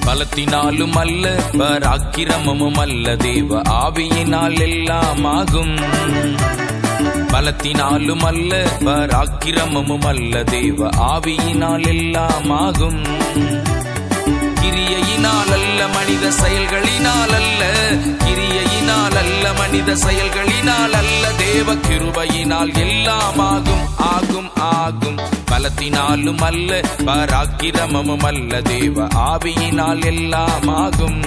பலத்தினாலும் அல்ல பராக்கிரமமும் அல்ல தேவ ஆவியினால் எல்லாம் ஆகும். பலத்தினாலும் அல்ல பராக்கிரமமும் அல்ல தேவ ஆவியினால் எல்லாம் ஆகும். கிரியையினால் அல்ல மனித செயல்களினால் அல்ல, கிரியையினால் அல்ல மனித செயல்களினால் அல்ல, தேவ கிருபையினால் எல்லாம் ஆகும் ஆகும் ஆகும். பலத்தினாலும் அல்ல பராக்கிரமமும் அல்ல தேவ ஆவியினால் எல்லாம் ஆகும்.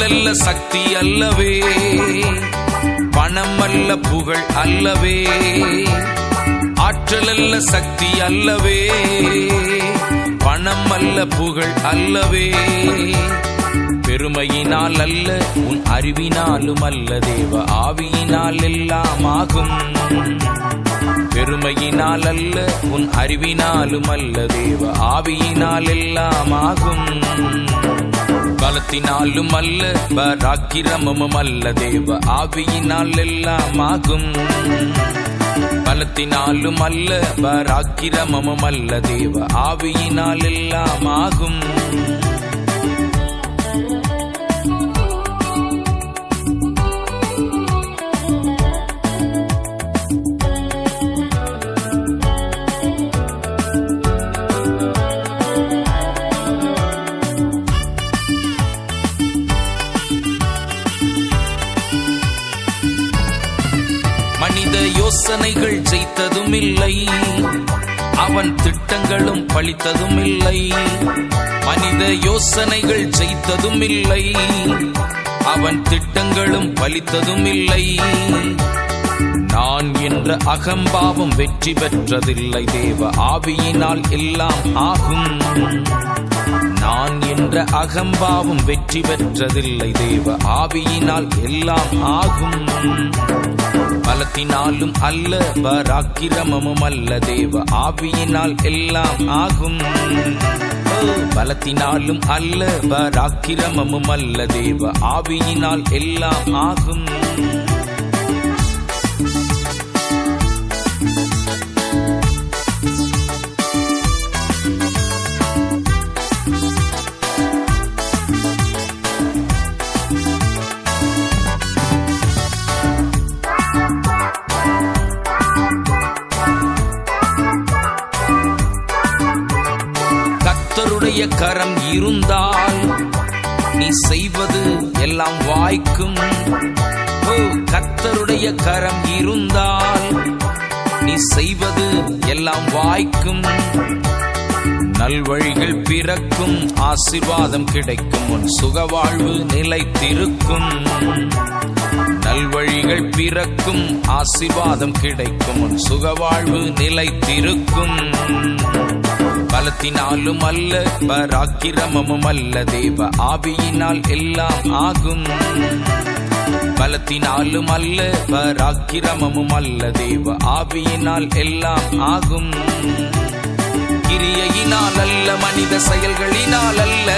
அல்ல சக்தி அல்லவே, பணம் அல்ல புகழ் அல்லவே. ஆற்றல் அல்ல சக்தி அல்லவே, பணம் அல்ல புகழ் அல்லவே. பெருமையினால் அல்ல உன் அறிவினாலும் அல்ல தேவ ஆவியினால் எல்லாம் ஆகும். பெருமையினால் அல்ல உன் அறிவினாலும் அல்ல தேவ ஆவியினால் எல்லாம் ஆகும். பலத்தினாலும் அல்ல பராக்கிரமமும் அல்ல தேவ ஆவியினால் எல்லாம் ஆகும். பலத்தினாலும் அல்ல பராக்கிரமமும் அல்ல தேவ ஆவியினால் எல்லாம் ஆகும். மனித யோசனைகள் ஜெயித்ததும் இல்லை, அவன் திட்டங்களும் பலித்ததும் இல்லை. மனித யோசனைகள் ஜெயித்ததும் இல்லை, அவன் திட்டங்களும் பலித்ததும் இல்லை. நான் என்ற அகம்பாவம் வெற்றி பெற்றதில்லை தேவ ஆவியினால் எல்லாம் ஆகும். நான் என்ற அகம்பாவம் வெற்றி பெற்றதில்லை தேவ ஆவியினால் எல்லாம் ஆகும். பலத்தினாலும் அல்ல பராக்கிரமமும் அல்ல தேவ ஆவியினால் எல்லாம் ஆகும். பலத்தினாலும் அல்ல பராக்கிரமமும் அல்ல தேவ ஆவியினால் எல்லாம் ஆகும். கர்த்தருடைய கரம் இருந்தால் நீ செய்வது எல்லாம் வாய்க்கும். கர்த்தருடைய கரம் இருந்தால் நீ செய்வது எல்லாம் வாய்க்கும். நல்வழிகள் பிறக்கும், ஆசீர்வாதம் கிடைக்கும், உன் சுகவாழ்வு நிலைத்திருக்கும். நல்வழிகள் பிறக்கும், ஆசீர்வாதம் கிடைக்கும், உன் சுகவாழ்வு நிலைத்திருக்கும். பலத்தினாலும் அல்ல பராக்கிரமமும் அல்ல தேவ ஆவியினால் எல்லாம் ஆகும். பலத்தினாலும் அல்ல பராக்கிரமமும் அல்ல தேவ ஆவியினால் எல்லாம் ஆகும். கிரியையினால் அல்ல மனித செயல்களினால் அல்ல,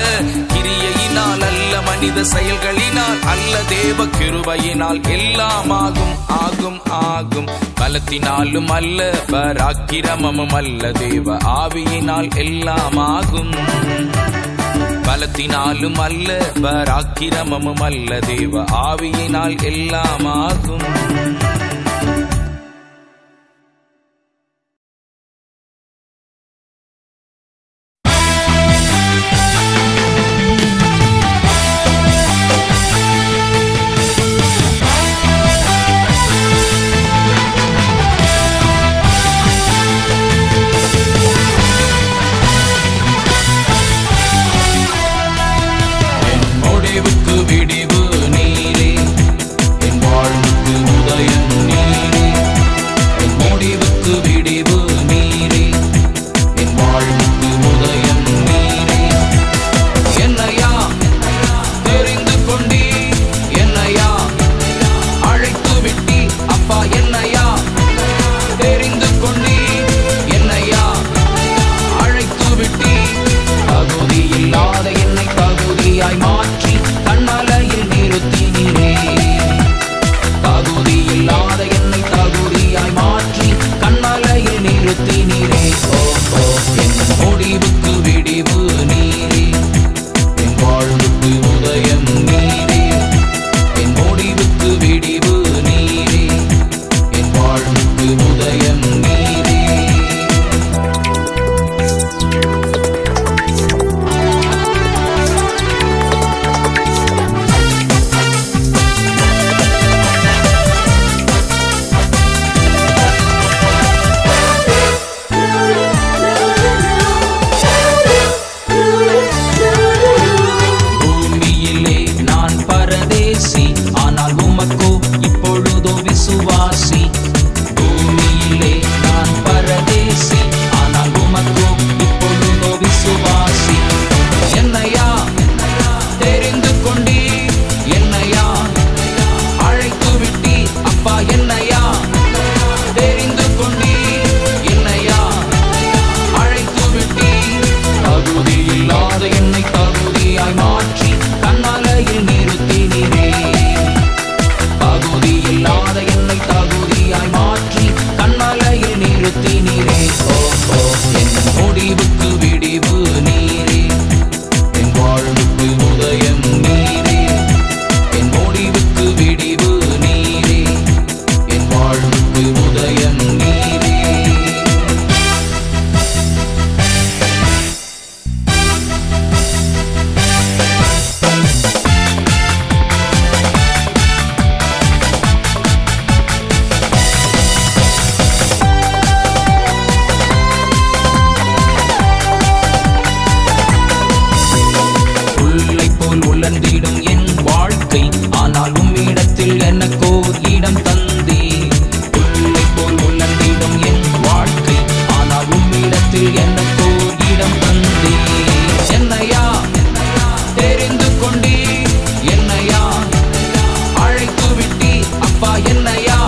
கிரியையினால் அல்ல மனித செயல்களினால் அல்ல, தேவ கிருபையினால் எல்லாம் ஆகும் ஆகும் ஆகும். பலத்தினாலும் அல்ல பராக்கிரமமும் அல்ல தேவ ஆவியினால் எல்லாம் ஆகும். பலத்தினாலும் அல்ல பராக்கிரமமும் அல்ல தேவ ஆவியினால் எல்லாம் ஆகும். உழந்திடும் என் வாழ்க்கை. ஆனால் உம்மிடத்தில் எனக்கோர் இடம் தந்தீர். புல்லை போல் உழந்திடும் என் வாழ்க்கை. ஆனால் உம்மிடத்தில் எனக்கோர் இடம் தந்தீர். என்னையா தெரிந்து கொண்டீர், என்னையா அழைத்து விட்டீர். அப்பா என்னையா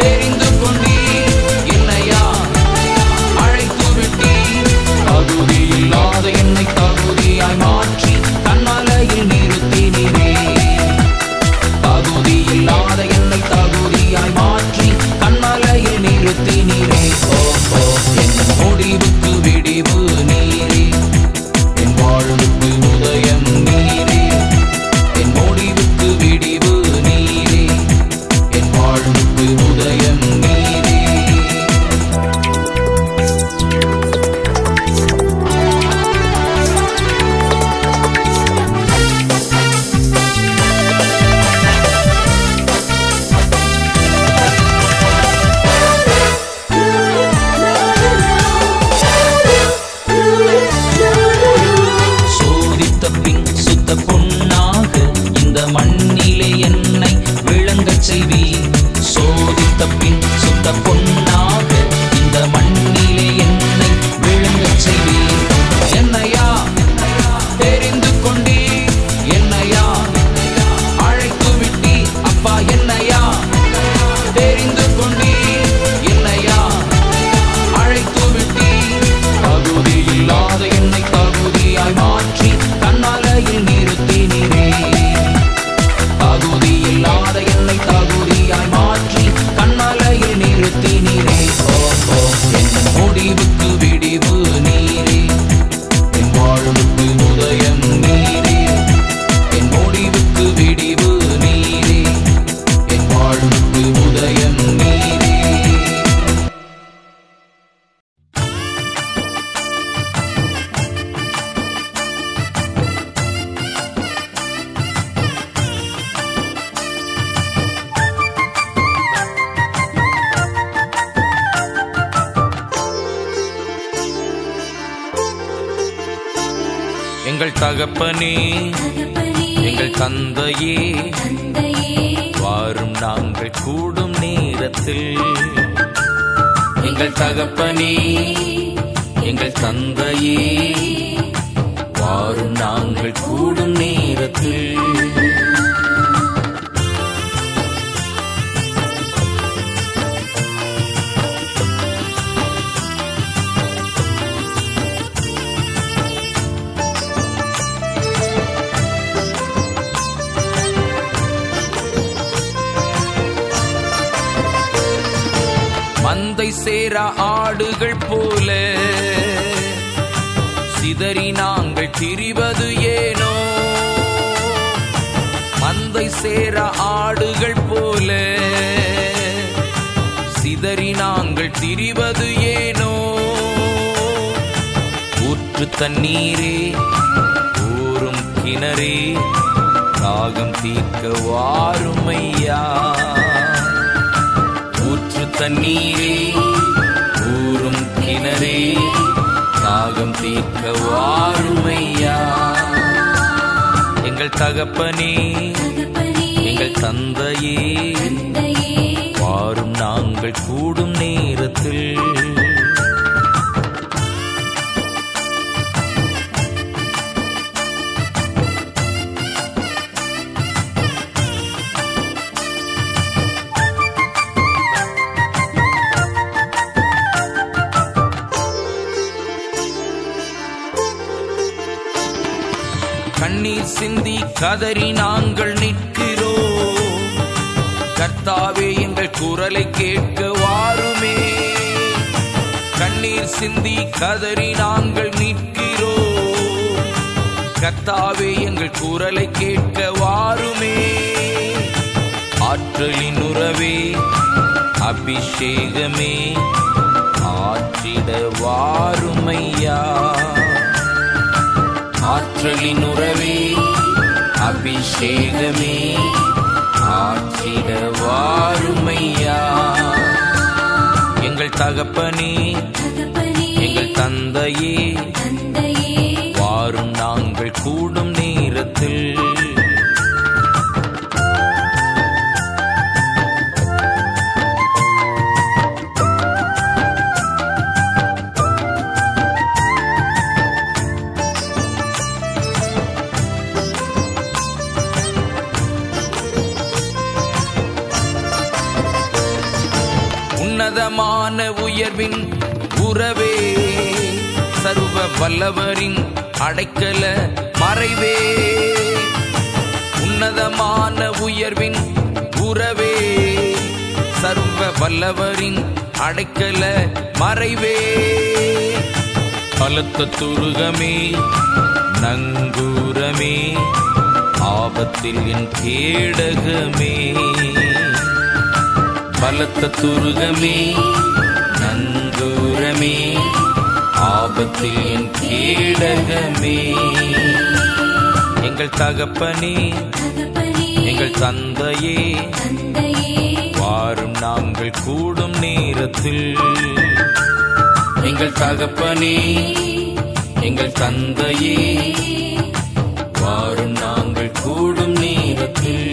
தெரிந்து கொண்டீர், என்னையா அழைத்து விட்டீர். தகுதி இல்லாத என்னை தகுதியாய் மாற்றி கண்மலையில் நிறுத்தினீரே. தகுதி இல்லாத என்னை தகுதியாய் மாற்றி கண்மலையில் நிறுத்தினீரே. ஓ ஓ என் முடிவுக்கு விடிவு நீரே, என் வாழ்வுக்கு உதயம் நீரே. என் முடிவுக்கு விடிவு நீரே, என் வாழ்வுக்கு உதயம் நீரே. சோதித்த பின் சுத்த பொன்னாக இந்த மண்ணிலே என்னை விளங்கச் செய்வீர். சோதித்த பின் சுத்த பொன்னாக இந்த மண்ணிலே என்னை விளங்கச் செய்வீர். என்னையா தெரிந்து கொண்டீர், என்னையா அழைத்து விட்டீர். அப்பா என்னையா தெரிந்து கொண்டீர், என்னையா அழைத்து விட்டீர். தகுதி இல்லாத என்னை தகுதியாய் மாற்றி கண்மலையில் நிறுத்தினீரே. தகுதி இல்லாத என்னை தகுதியாய் மாற்றி கண்மலையில் நிறுத்தினீரே. ஓ ஓ என் முடிவுக்கு விடிவு நீரே, என் வாழ்வுக்கு உதயம் நீரே. என் முடிவுக்கு விடிவு நீரே, என் வாழ்வுக்கு உதயம் நீரே. எங்கள் தகப்பனே, எங்கள் தந்தையே, வாரும் நாங்கள் கூடும் நேரத்தில். எங்கள் தகப்பனே, எங்கள் தந்தையே, வாரும் நாங்கள் கூடும் நேரத்தில். மந்தை சேரா ஆடுகள் போல சிதறி நாங்கள் திரிவது ஏனோ. மந்தை சேரா ஆடுகள் போல சிதறி நாங்கள் திரிவது ஏனோ. ஊற்று தண்ணீரே, ஊறும் கிணறே, தாகம் தீர்க்க வாருமையா. ஊற்று தண்ணீரே, ஊறும் கிணறே, தாகம் தீர்க்க வாருமையா. எங்கள் தகப்பனே, எங்கள் தந்தையே, வாரும் நாங்கள் கூடும் நேரத்தில். கண்ணீர் சிந்தி கதறி நாங்கள் நிற்கிறோம். கர்த்தாவே எங்கள் குரலை கேட்க வாருமே. கண்ணீர் சிந்தி கதறி நாங்கள் நிற்கிறோம். கர்த்தாவே எங்கள் குரலை கேட்க வாருமே. ஆற்றலின் உறவே, அபிஷேகமே, ஆற்றிட வாருமையா. ஆற்றலின் உறவே, அபிஷேகமே, ஆற்றிட வாருமையா. எங்கள் தகப்பனே, எங்கள் தந்தையே, வாரும் நாங்கள் கூடும் நேரத்தில் உன்னதமான உயர்வின் உறவே, சர்வ வல்லவரின் அடைக்கல மறைவே. உன்னதமான உயர்வின் உறவே, சர்வ வல்லவரின் அடைக்கல மறைவே. பலத்த துருகமே, நங்கூரமே, ஆபத்தில் என் கேடகமே. பலத்த துருகமே, நங்கூரமே, ஆபத்தில் என் கேடகமே. எங்கள் தகப்பனே, எங்கள் தந்தையே, வாரும் நாங்கள் கூடும் நேரத்தில். எங்கள் தகப்பனே, எங்கள் தந்தையே, வாரும் நாங்கள் கூடும் நேரத்தில்.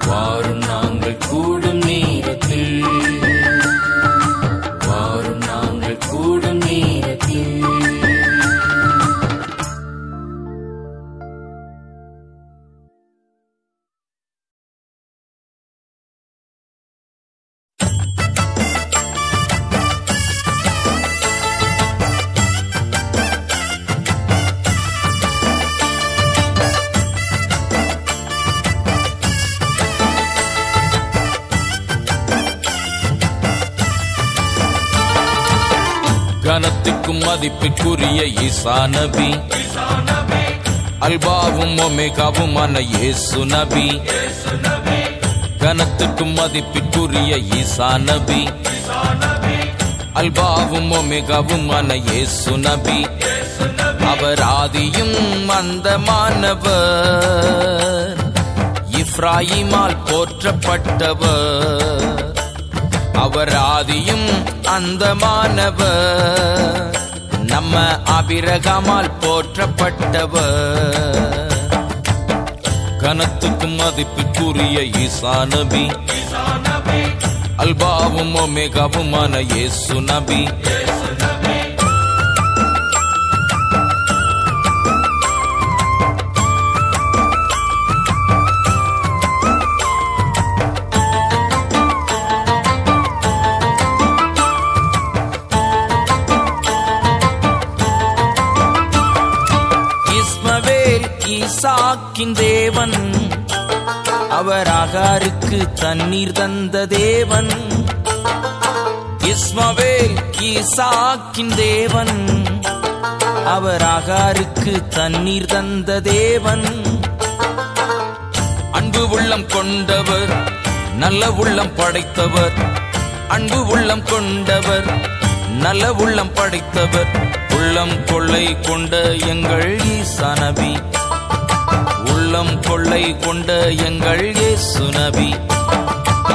வாரும் நாங்கள் கூடும் நேரத்தில். வாரும் நாங்கள் கூடும் நேரத்தில். கனத்துக்கும் மதிப்பிற்குரிய ஈசா நபி, அல்பாவும் ஒமேகாவுமான இயேசு நபி. கனத்துக்கும் மதிப்பிற்குரிய ஈசா நபி, அல்பாவும் ஒமேகாவுமான இயேசு நபி. அவர் ஆதியும் அந்தமானவர், இப்ராஹிமால் போற்றப்பட்டவர். அவர் ஆதியும் அந்தமானவர், நம்ம ஆபிரகாமால் போற்றப்பட்டவர். கனத்துக்கும் மதிப்பிற்குரிய ஈசா நபி, அல்பாவும் ஒமேகாவுமான இயேசு நபி. ஈசாக்கின் தேவன், அவர் ஆகாருக்கு தண்ணீர் தந்த தேவன். இஸ்மவேல் ஈசாக்கின் தேவன், அவர் ஆகாருக்கு தண்ணீர் தந்த தேவன். அன்பு உள்ளம் கொண்டவர், நல்ல உள்ளம் படைத்தவர். அன்பு உள்ளம் கொண்டவர், நல்ல உள்ளம் படைத்தவர். உள்ளம் கொள்ளை கொண்ட எங்கள் ஈசா நபி, உள்ளம் கொள்ளை கொண்ட எங்கள் இயேசு நபி.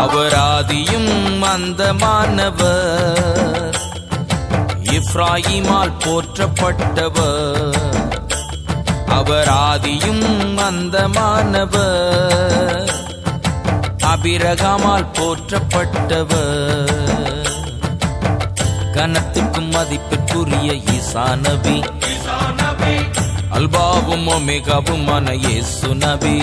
அவர் ஆதியும் அந்தமானவர், இப்ராஹிமால் போற்றப்பட்டவர். அவர் ஆதியும் அந்தமானவர், ஆபிரகாமால் போற்றப்பட்டவர். கனத்துக்கும் மதிப்பிற்குரிய ஈசா நபி, அல்பாவும் ஒமேகாவுமான இயேசு நபி.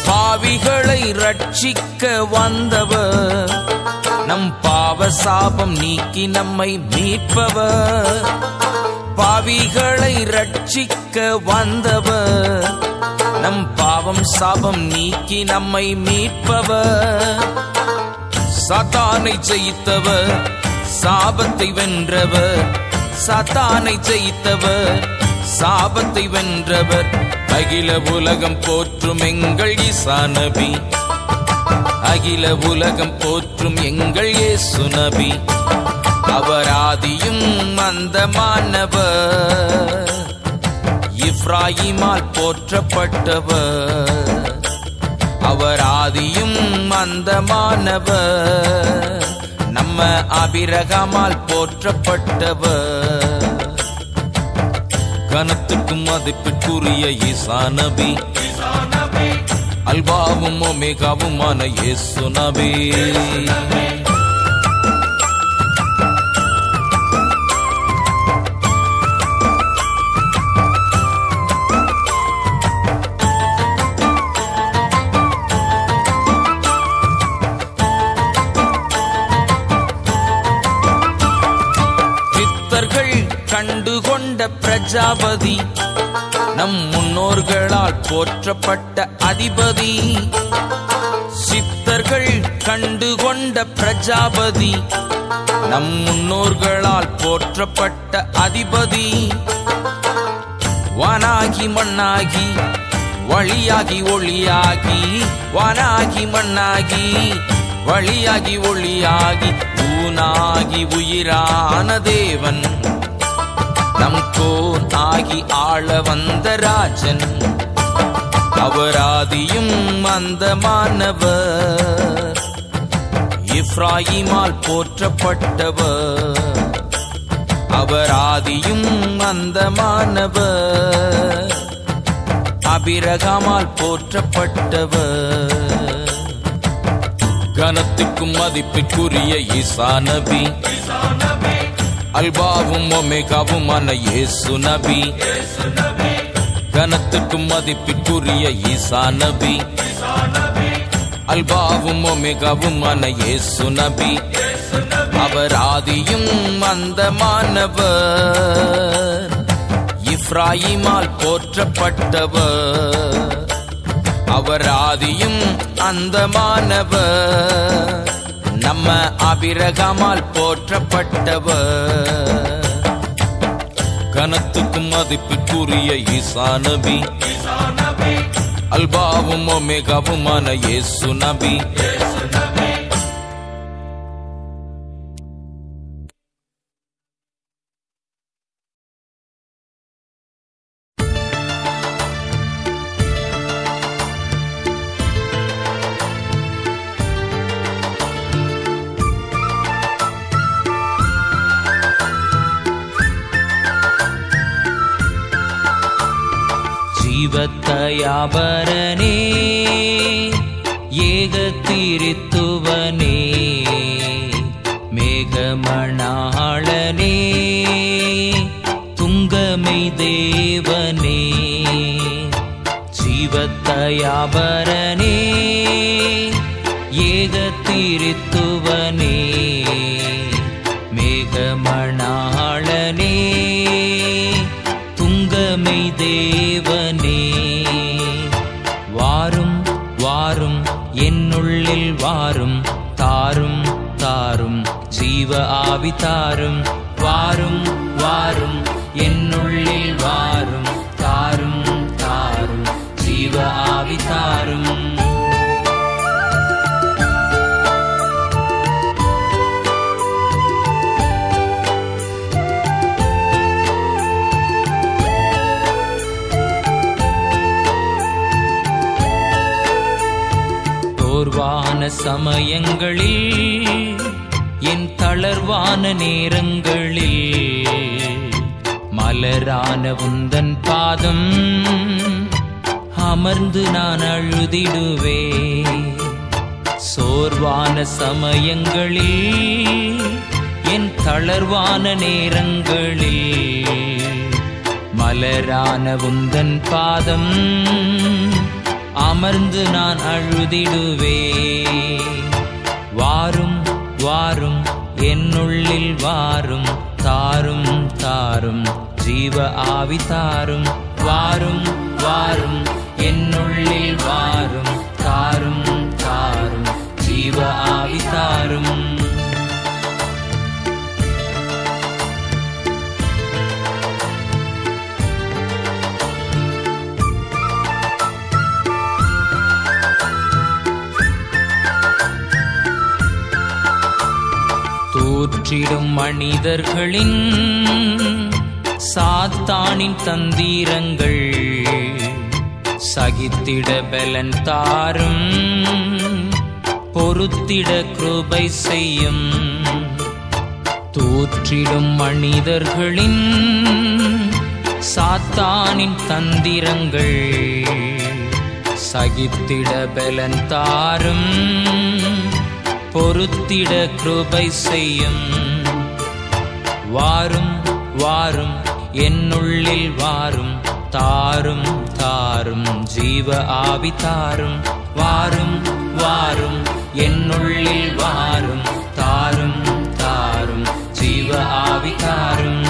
பாவிகளை ரட்சிக்க வந்தவர், நம் பாவ சாபம் நீக்கி நம்மை மீட்பவர். பாவிகளை ரட்சிக்க வந்தவர், நம் பாவம் சாபம் நீக்கி நம்மை மீட்பவர். சாத்தானை ஜெயித்தவர், சாபத்தை வென்றவர். சாத்தானை ஜெயித்தவர், சாபத்தை வென்றவர். அகில உலகம் போற்றும் எங்கள் ஈசா நபி, அகில உலகம் போற்றும் எங்கள் இயேசு நபி. அவர் ஆதியும் அந்தமானவர், எப்ராயிமால் போற்றப்பட்டவர். அவர் ஆதியும் அந்தமானவர், நம்ம ஆபிரகாமால் போற்றப்பட்டவர். கனத்துக்கும் மதிப்பிற்குரிய ஈசா நபி, அல்பாவும் ஒமேகாவுமான இயேசு நபி. கண்டுகொண்ட பிரஜாபதி, நம் முன்னோர்களால் போற்றப்பட்ட அதிபதி. சித்தர்கள் கண்டுகொண்ட பிரஜாபதி, நம் முன்னோர்களால் போற்றப்பட்ட அதிபதி. வானாகி மண்ணாகி வழியாகி ஒளியாகி, வானாகி மண்ணாகி வழியாகி ஒளியாகி, ஊனாகி உயிரான தேவன், நம் கோன் ஆகி ஆள வந்த ராஜன். அவர் ஆதியும் அந்தமானவர், எப்ராயிமால் போற்றப்பட்டவர். அவர் ஆதியும் அந்தமானவர், ஆபிரகாமால் போற்றப்பட்டவர். கனத்துக்கும் மதிப்பிற்குரிய ஈசா நபி, அல்பாவும் ஒமேகாவுமான இயேசு நபி. கனத்துக்கும் மதிப்பிற்குரிய ஈசா நபி, அல்பாவும் ஒமேகாவுமான இயேசு நபி. அவர் ஆதியும் அந்தமானவர், எப்ராயிமால் போற்றப்பட்டவர். அவர் ஆதியும் அந்தமானவர், நம்ம ஆபிரகாமால் போற்றப்பட்டவர். கனத்துக்கும் மதிப்பிற்குரிய ஈசா நபி, அல்பாவும் ஒமேகாவுமான இயேசு நபி. ஜீவத்தயாபரனே, ஏகத்திரித்துவனே, மேகமணாளனே, துங்கமை தேவனே. ஜீவத்தயாபரனே, ஏகத்திரித்துவனே, மேகமணாளனே, துங்கமை தேவனே. வாரும் வாரும் என்னுள்ளில் வாரும், தாரும் தாரும் ஜீவ ஆவி தாரும். வாரும் வாரும் என்னுள்ளில் வாரும், தாரும் தாரும் ஜீவ ஆவி தாரும். தோர்வான சமயங்களில், என் தளர்வான நேரங்களில், மலரான உந்தன் பாதம் அமர்ந்து நான் அழுதிடுவே. சோர்வான சமயங்களில், என் தளர்வான நேரங்களில், மலரான உந்தன் பாதம் அமர்ந்து நான் அழுதிடுவே. வாரும் வாரும் என்னுள்ளில் வாரும், தாரும் தாரும் ஜீவ ஆவி தாரும். வாரும் வாரும் என்னுள்ளில் வாரும், தாரும் தாரும் ஜீவ ஆவி தாரும். தூற்றிட தோற்றிடும் மனிதர்களின் சாத்தானின் தந்திரங்கள் சகித்திட பலன் தாரும் பொறுத்திட கிருபை செய்யும். தோற்றிடும் மனிதர்களின் சாத்தானின் தந்திரங்கள் சகித்திட பலன் தாரும் பொறுத்திட கிருபை செய்யும். வாரும் வாரும் என்னுள்ளில் வாரும் தாரும் தாரும் ஜீவ ஆவி தாரும். வாரும் வாரும் என்னுள்ளில் வாரும் தாரும் தாரும் ஜீவ ஆவி தாரும்.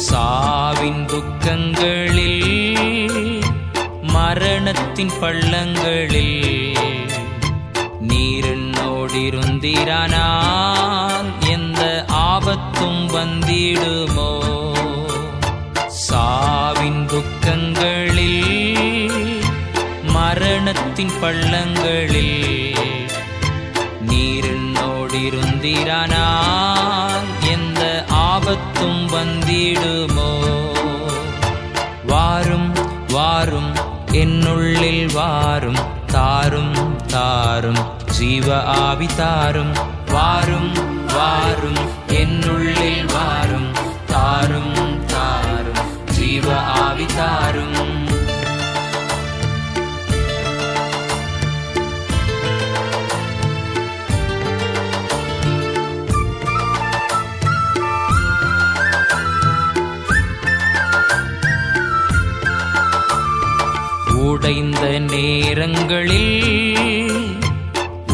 சாவின் துக்கங்களில் மரணத்தின் பள்ளங்களில் நீரினோடிருந்திரானால் எந்த ஆபத்தும் வந்திடுமோ. சாவின் துக்கங்களில் மரணத்தின் பள்ளங்களில் நீரினோடிருந்திரானால் எந்த ஆபத்தும் வந்திடுமோ. வாரும் வாரும் என்னுள்ளில் வாரும் தாரும் தாரும் ஜீவ ஆவி தாரும். வாரும் வாரும் என்னுள்ளில் வாரும் தாரும் தாரும் ஜீவ ஆவி தாரும். உடைந்த நேரங்களில்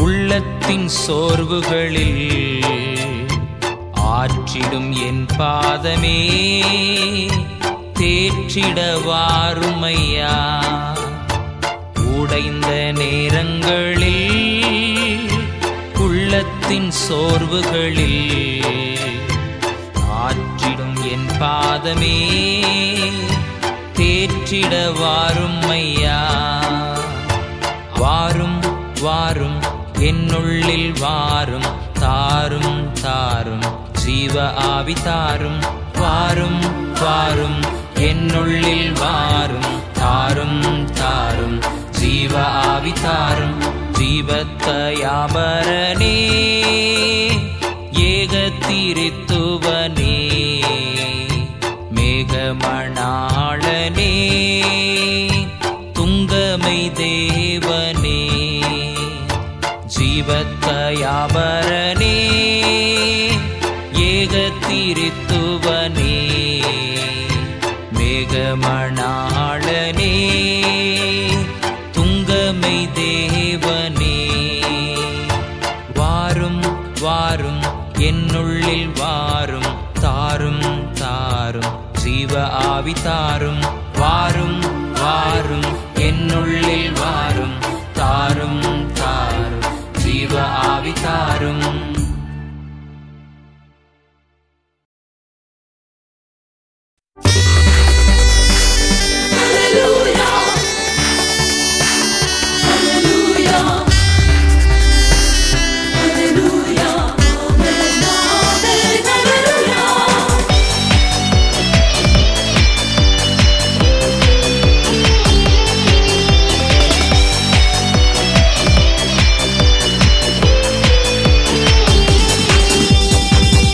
உள்ளத்தின் சோர்வுகளில் ஆற்றிடும் என் பாதமே தேற்றிட வாருமையா. உடைந்த நேரங்களில் உள்ளத்தின் சோர்வுகளில் ஆற்றிடும் என் பாதமே தேற்றிட வாருமையா. வாரும் வாரும் என்னுள்ளில் வாரும் தாரும் தாரும் ஜீவ ஆவி தாரும். வாரும் வாரும் என்னுள்ளில் வாரும் தாரும் தாரும் ஜீவ ஆவி தாரும். ஜீவத்தயாபரனே ஏகத்திரித்துவனே மேகமணாளனே துங்கமை தேவனே. ஜீவத்தயாபரனே ஏகத்திரித்துவனே மேகமணாளனே துங்கமை தேவனே. வாரும் வாரும் என்னுள்ளில் வாரும் தாரும் தாரும் ஜீவ ஆவி தாரும். வாரும் வாரும் என்னுள்ளில் வாரும் தாரும் தாரும் ஜீவ ஆவி தாரும்.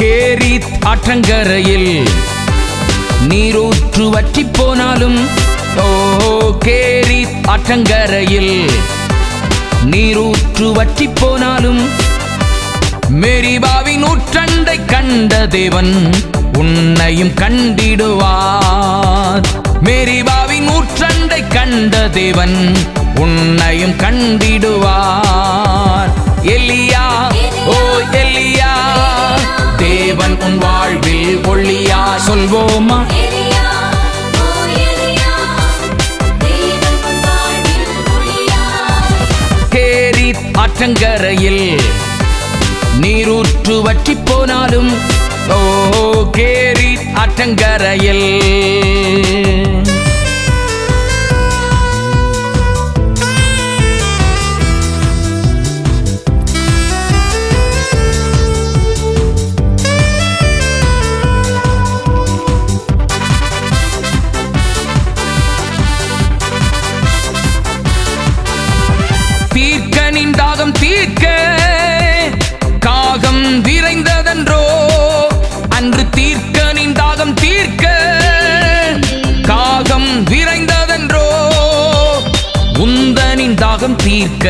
கேரித் ஆற்றங்கரையில் நீரூற்று வற்றி போனாலும், ஓ கேரித் ஆற்றங்கரையில் நீரூற்று வற்றி போனாலும், மேரிபாவின் ஊற்றண்டை கண்ட தேவன் உன்னையும் கண்டிடுவார். மேரிபாவின் ஊற்றண்டை கண்ட தேவன் உன்னையும் கண்டிடுவார். எலியா, ஓ எலியா, தேவன் உன் வாழ்வில் ஒளியா, சொல்வோமா? கேரித் ஆற்றங்கரையில் நீரூற்று வற்றி போனாலும் ஓ கேரீத் ஆற்றங்கரையில் தீர்க்கனின் தாகம் தீர்க்க காகம் விரைந்ததென்றோ அன்று தீர்க்கனின் தாகம் தீர்க்க காகம் விரைந்ததென்றோ உந்தனின் தாகம் தீர்க்க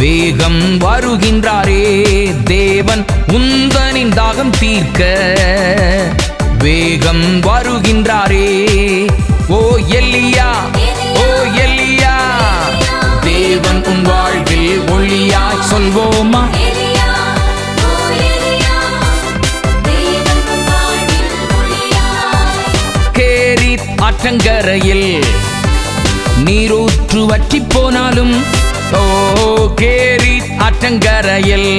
வேகம் வருகின்றாரே தேவன் உந்தனின் தாகம் தீர்க்க வேகம் வருகின்றாரே ஓ எலியா ஓ எலியா தேவன் உன் வாழ்வில் ஒளியாய் சொல்வோமா கேரீத் ஆற்றங்கரையில் நீரூற்று வற்றி போனாலும் ஓ கேரீத் ஆற்றங்கரையில்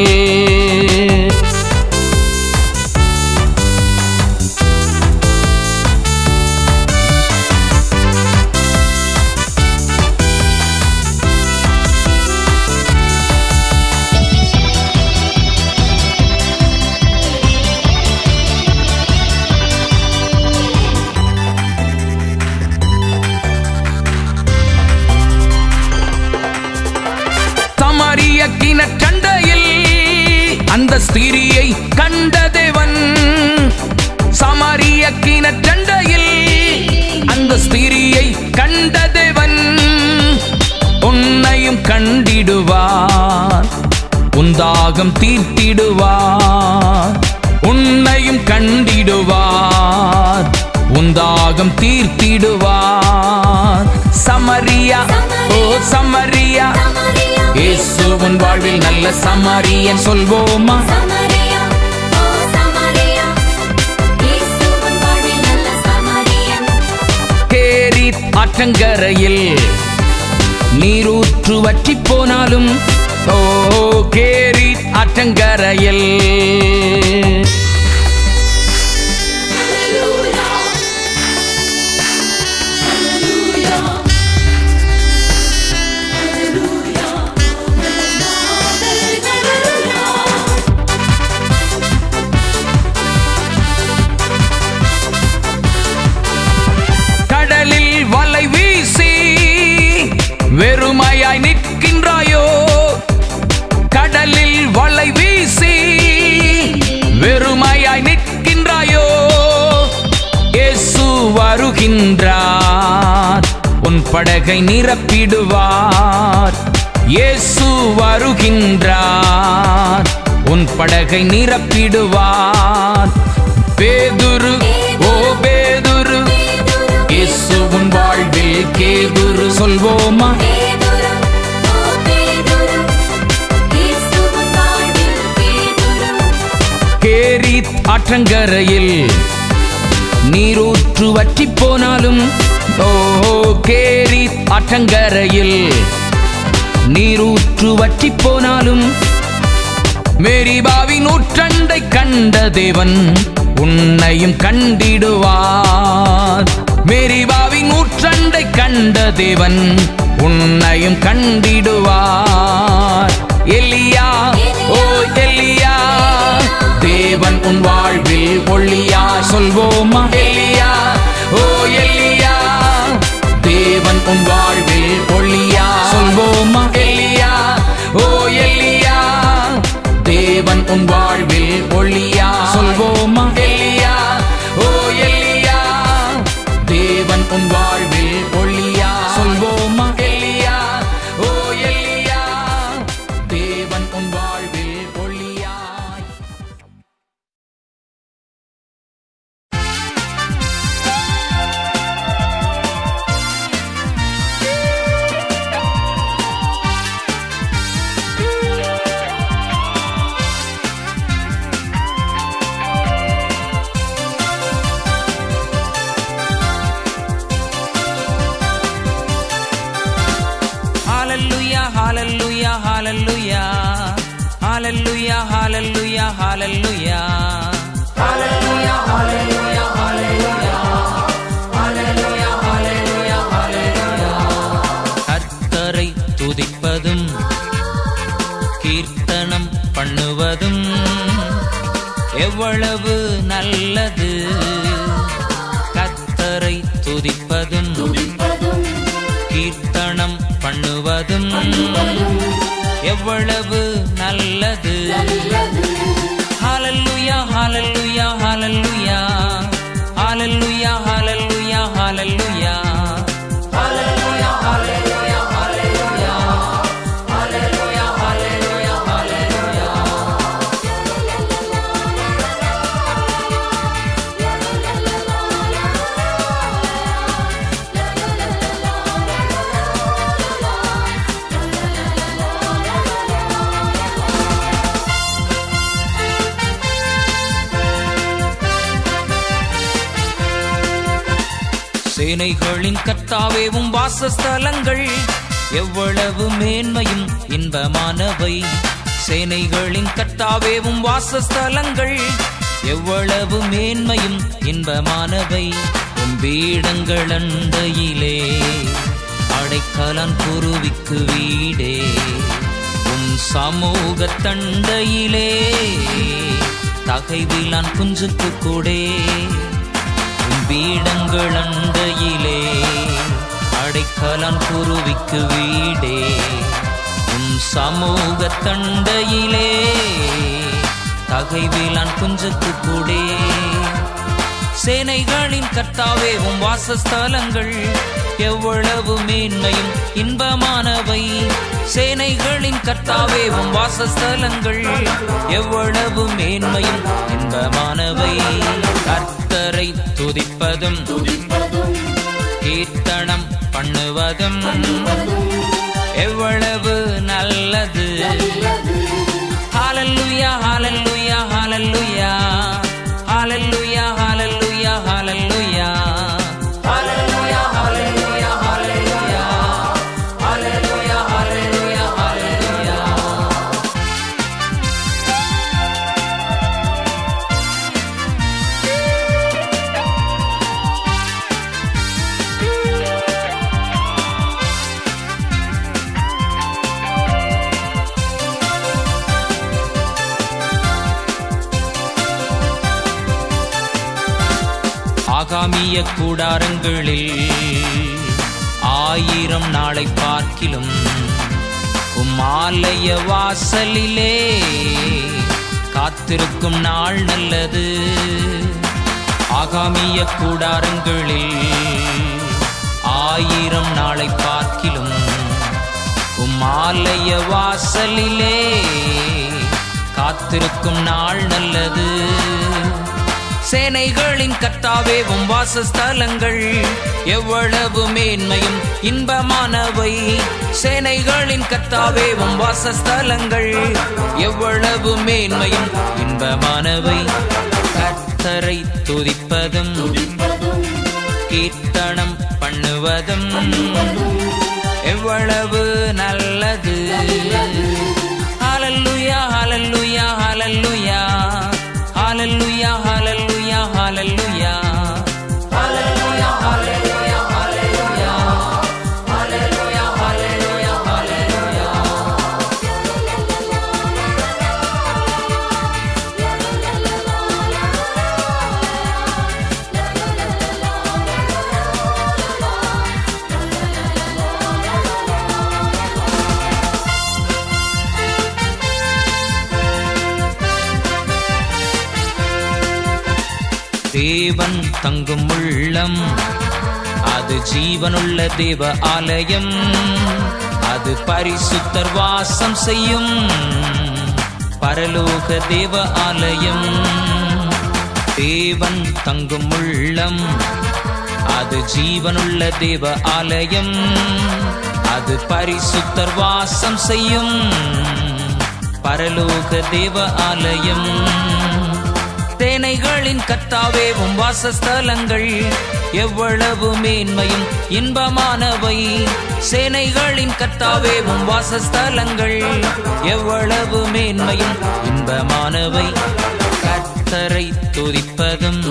சமாரிய கிணற்றண்டையில் அந்த ஸ்திரியை கண்ட தேவன் சமாரிய கிணற்றண்டையில் அந்த ஸ்திரியை கண்ட தேவன் உன்னையும் கண்டிடுவார் உன் தாகம் தீர்த்திடுவார் உன்னையும் கண்டிடுவார் உன் தாகம் தீர்த்திடுவார் சமரியா ஓ சமரியா இயேசு உன் வாழ்வில் நல்ல சமாரியன் சொல்வோமா கேரீத் ஆற்றங்கரையில் நீரூற்று வற்றி போனாலும் ஓ கேரீத் ஆற்றங்கரையில் வெறுமையாய் நிற்கின்றாயோ கடலில் வலை வீசி வெறுமையாய் நிற்கின்றாயோ இயேசு வருகின்றார் உன் படகை நிரப்பிடுவார் இயேசு வருகின்றார் உன் படகை நிரப்பிடுவார் பேதுரு ஓ பேதுரு இயேசு உன் வாழ்வில் கேதுரு சொல்வோமா கேரீத் ஆற்றங்கரையில் நீரூற்று வற்றி போனாலும் ஓ கேரீத் ஆற்றங்கரையில் நீரூற்று வற்றி போனாலும் மேரிபாவின் ஊற்றண்டை கண்ட தேவன் உன்னையும் கண்டிடுவார் மேரிபாவின் ஊற்றண்டை கண்ட தேவன் உன்னையும் கண்டிடுவார் எலியா ஓ எலியா தேவன் உன் வாழ்வில் ஒளியா சொல்வோமா எலியா ஓ எலியா தேவன் உன் வாழ்வில் ஒளியா சொல்வோமா எலியா ஓ எலியா தேவன் உன் வாழ்வில் ஒளியா சொல்வோமா எலியா ஓ எலியா தேவன் உன் வாழ்வில் ஒளியா சொல்வோமா எலியா ஓ எலியா தேவன் உன் வாழ்வில் ஒளியா ஹalleluya ஹalleluya ஹalleluya ஹalleluya ஹalleluya ஹalleluya ஹalleluya ஹalleluya ஹalleluya கர்த்தரை துதிப்பதும் கீர்த்தனம் பண்ணுவதும் எவ்வளவு நல்லது. கர்த்தரை துதிப்பதும் கீர்த்தனம் பண்ணுவதும் எவ்வளவு நல்லது. ஹalleluya ஹalleluya ஹalleluya ஹalleluya ஹalleluya ஹalleluya ஹalleluya ஹalleluya ஹalleluya ஹalleluya ஹalleluya ஹalleluya சேனைகளின் கர்த்தாவே உம் வாசஸ்தலங்கள் எவ்வளவு மேன்மையும் இன்பமானவை. சேனைகளின் கர்த்தாவே உம் வாசஸ்தலங்கள் எவ்வளவு மேன்மையும் இன்பமானவை. உம் பீடங்கள் அண்டையிலே அடைக்கலான் குருவிக்கு வீடே. உம் சமூக தண்டையிலே தகைவிலான் குஞ்சுக்கு கூடே. பீடங்கள் அண்டையிலே அடைக்கலான் குருவிக்கு வீடே. உம் சமூக தண்டையிலே தகைவிலான் குஞ்சுக்கு கூடே. சேனைகளின் கர்த்தாவே உம் வாசஸ்தலங்கள் எவ்வளவு மேன்மையும் இன்பமானவை. சேனைகளின் கர்த்தாவே உம் வாசஸ்தலங்கள் எவ்வளவு மேன்மையும் இன்பமானவை. கர்த்தரை துதிப்பதும் கீர்த்தனம் பண்ணுவதும் எவ்வளவு நல்லது. ஹalleluya ஹalleluya ஹalleluya ஹalleluya ஹalleluya ஹalleluya ஹalleluya ஹalleluya ஹalleluya ஹalleluya ஹalleluya ஹalleluya ஆகாமிய கூடாரங்களில் 1000 நாளை பார்க்கிலும் உம் ஆலய வாசலிலே காத்திருக்கும் நாள் நல்லது. ஆகாமிய கூடாரங்களில் 1000 நாளை பார்க்கிலும் உம் ஆலய வாசலிலே காத்திருக்கும் நாள் நல்லது. சேனைகளின் கர்த்தாவே உம் வாசஸ்தலங்கள் எவ்வளவு மேன்மையும் இன்பமானவை. சேனைகளின் கர்த்தாவே உம் வாசஸ்தலங்கள் எவ்வளவு மேன்மையும் இன்பமானவை. கர்த்தரை துதிப்பதும் கீர்த்தனம் பண்ணுவதும் எவ்வளவு நல்லது. ஹalleluya ஹalleluya ஹalleluya ஹalleluya ஹalleluya ஹalleluya ஹalleluya ஹalleluya ஹalleluya ஹalleluya ஹalleluya ஹalleluya தேவன் தங்கும் உள்ளம் அது ஜீவனுள்ள தேவ ஆலயம். அது பரிசுத்தர் வாசம் செய்யும் பரலோக தேவ ஆலயம். தேவன் தங்கும் உள்ளம் அது ஜீவனுள்ள தேவ ஆலயம். அது பரிசுத்தர் வாசம் செய்யும் பரலோக தேவ ஆலயம். சேனைகளின் கர்த்தாவே உம் வாசஸ்தலங்கள் எவ்வளவு மேன்மையும் இன்பமானவை. சேனைகளின் கர்த்தாவே உம் வாசஸ்தலங்கள் எவ்வளவு மேன்மையும் இன்பமானவை. கர்த்தரை துதிப்பதும்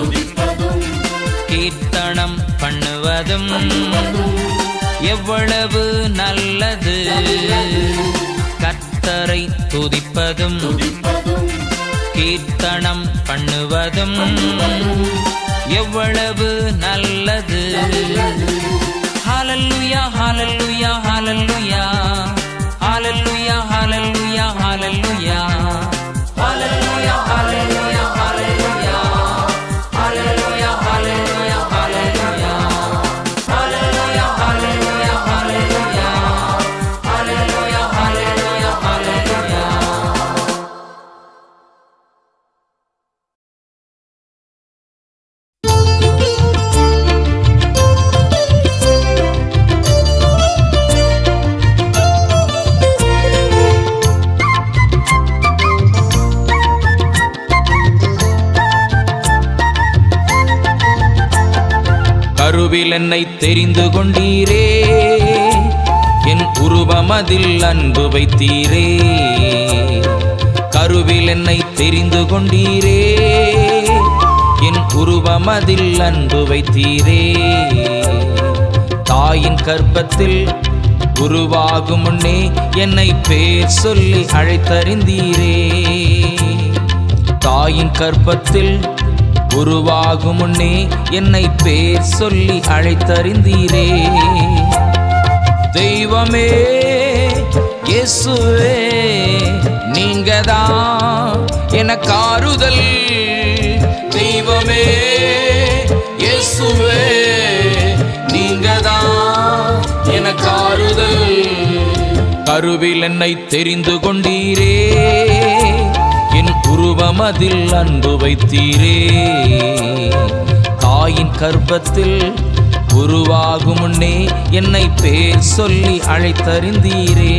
கீர்த்தனம் பண்ணுவதும் எவ்வளவு நல்லது. கர்த்தரை துதிப்பதும் கீர்த்தனம் பண்ணுவதும் எவ்வளவு நல்லது. ஹல்லேலூயா ஹல்லேலூயா ஹல்லேலூயா ஹல்லேலூயா ஹல்லேலூயா ஹல்லேலூயா ஹல்லேலூயா ஹல்லேலூயா ஹல்லேலூயா ஹல்லேலூயா ஹல்லேலூயா ஹல்லேலூயா ஹல்லேலூயா ஹல்லேலூயா ஹல்லேலூயா ஹல்லேலூயா ஹல்லேலூயா ஹல்லேலூயா. கருவில் என்னை தெரிந்து கொண்டீரே, என் உருவமதில் அன்பு வைத்தீரே. கருவில் என்னை தெரிந்து கொண்டீரே, என் உருவமதில் அன்பு வைத்தீரே. தாயின் கர்ப்பத்தில் உருவாகும் முன்னே என்னை பேர் சொல்லி அழைத்தறிந்தீரே. தாயின் கர்ப்பத்தில் உருவாகும் முன்னே என்னை பேர் சொல்லி அழைத்தறிந்தீரே. தெய்வமே இயேசுவே நீங்கதான் எனக்கு ஆறுதல். தெய்வமே இயேசுவே நீங்கதான் எனக்கு ஆறுதல். கருவில் என்னை தெரிந்து கொண்டீரே, என் உருவமதில் அன்பு வைத்தீரே. தாயின் கர்ப்பத்தில் உருவாகும் முன்னே என்னை பேர் சொல்லி அழைத்தறிந்தீரே.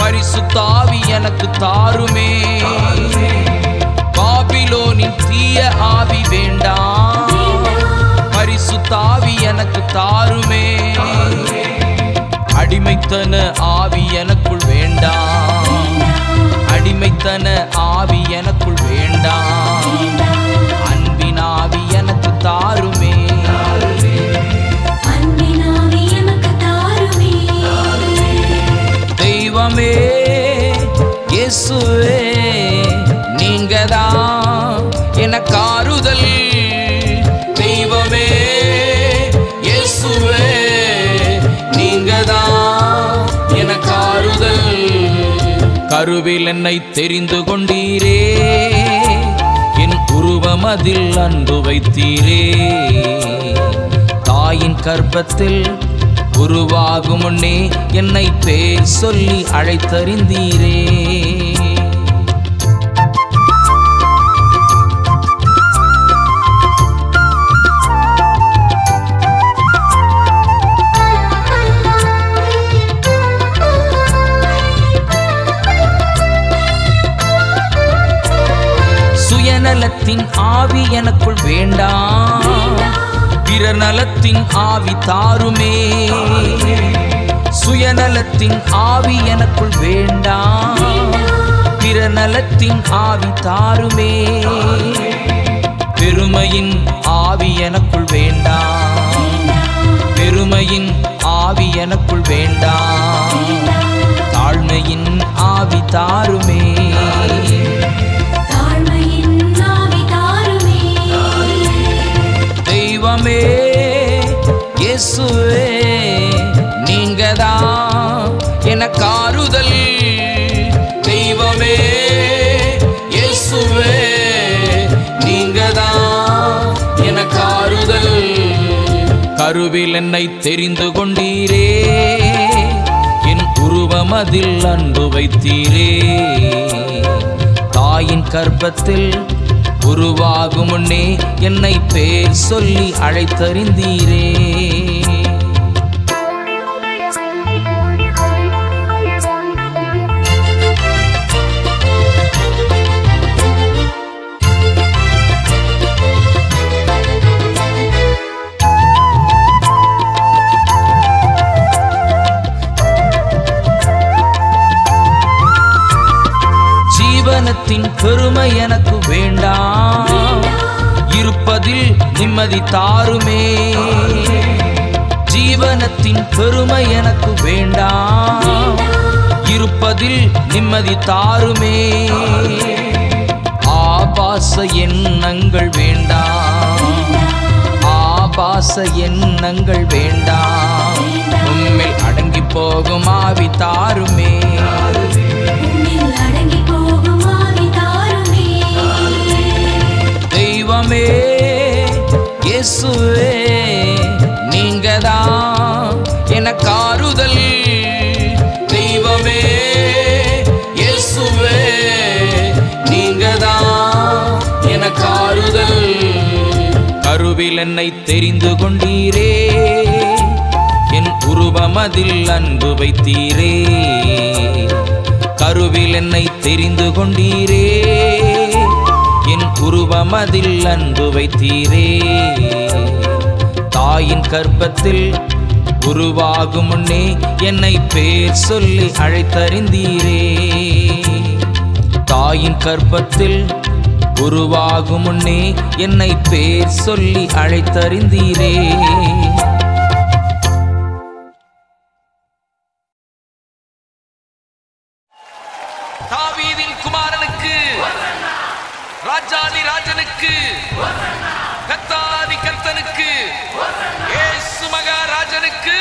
பரிசுத்தாவி எனக்கு தாருமே. பாபிலோனின் தீய ஆவி வேண்டாம், பரிசுத்தாவி எனக்கு தாருமே. அடிமைத்தன ஆவி எனக்குள் வேண்டாம், அடிமைத்தன ஆவி எனக்குள் வேண்டாம். அன்பின் ஆவி எனக்கு தாருமே. தெய்வமே இயேசுவே நீங்கதான் எனக்கு ஆறுதல். தெய்வமே இயேசுவே நீங்கதான் எனக்கு ஆறுதல். கருவில் என்னை தெரிந்து கொண்டீரே, என் உருவமதில் அன்பு வைத்தீரே. தாயின் கர்ப்பத்தில் உருவாகும் முன்னே என்னை பேர் சொல்லி அழைத்தறிந்தீரே. சுயநலத்தின் ஆவி எனக்குள் வேண்டாம், பிறர் நலத்தின் ஆவி தாருமே. சுயநலத்தின் ஆவி எனக்குள் வேண்டாம், பிறர் நலத்தின் ஆவி தாருமே. பெருமையின் ஆவி எனக்குள் வேண்டாம், பெருமையின் ஆவி எனக்குள் வேண்டாம். தாழ்மையின் ஆவி தாருமே. தெய்வமே இயேசுவே நீங்கதான் எனக்கு ஆறுதல். தெய்வமே இயேசுவே நீங்கதான் எனக்கு ஆறுதல். கருவில் என்னை தெரிந்து கொண்டீரே, என் உருவம் அதில் அன்பு வைத்தீரே. தாயின் கர்ப்பத்தில் உருவாகும் முன்னே என்னை பேர் சொல்லி அழைத்தறிந்தீரே. ஜீவனத்தின் பெருமை எனக்கு வேண்டாம், இருப்பதில் நிம்மதி தாருமே. ஜீவனத்தின் பெருமை எனக்கு வேண்டாம், இருப்பதில் நிம்மதி தாருமே. ஆபாச எண்ணங்கள் வேண்டாம், ஆபாச எண்ணங்கள் வேண்டாம். உம்மில் அடங்கி போகும் ஆவி தாருமே. தெய்வமே இயேசுவே, நீங்கதான் எனக்கு ஆறுதல். தெய்வமே இயேசுவே, நீங்கதான் எனக்கு ஆறுதல். கருவில் என்னை தெரிந்து கொண்டீரே, என் உருவம் அதில் அன்பு வைத்தீரே. கருவில் என்னை தெரிந்து கொண்டீரே, என் உருவம் அதில் அன்பு வைத்தீரே. தாயின் கர்ப்பத்தில் உருவாகும் முன்னே என்னை பேர் சொல்லி அழைத்தறிந்தீரே. தாயின் கர்ப்பத்தில் உருவாகும் முன்னே என்னை பேர் சொல்லி அழைத்தறிந்தீரே. தாவீதின் குமாரனுக்கு, ராஜாதி ராஜனுக்கு, கர்த்தாதி கர்த்தனுக்கு, இயேசு மகாராஜனுக்கு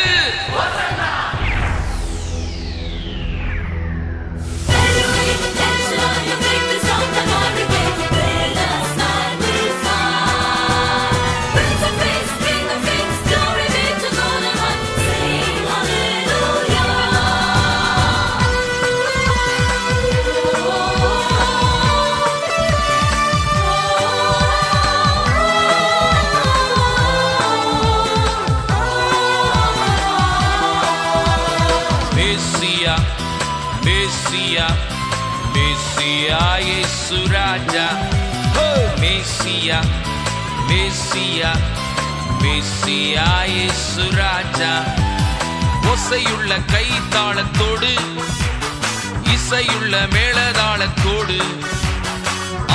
Messia, Messia, Yesu Raja. Oh, Messia, Messia, Messia, Yesu Raja. ஒசையுள்ள கைத்தாளத்தோடு, இசையுள்ள மேளதாளத்தோடு,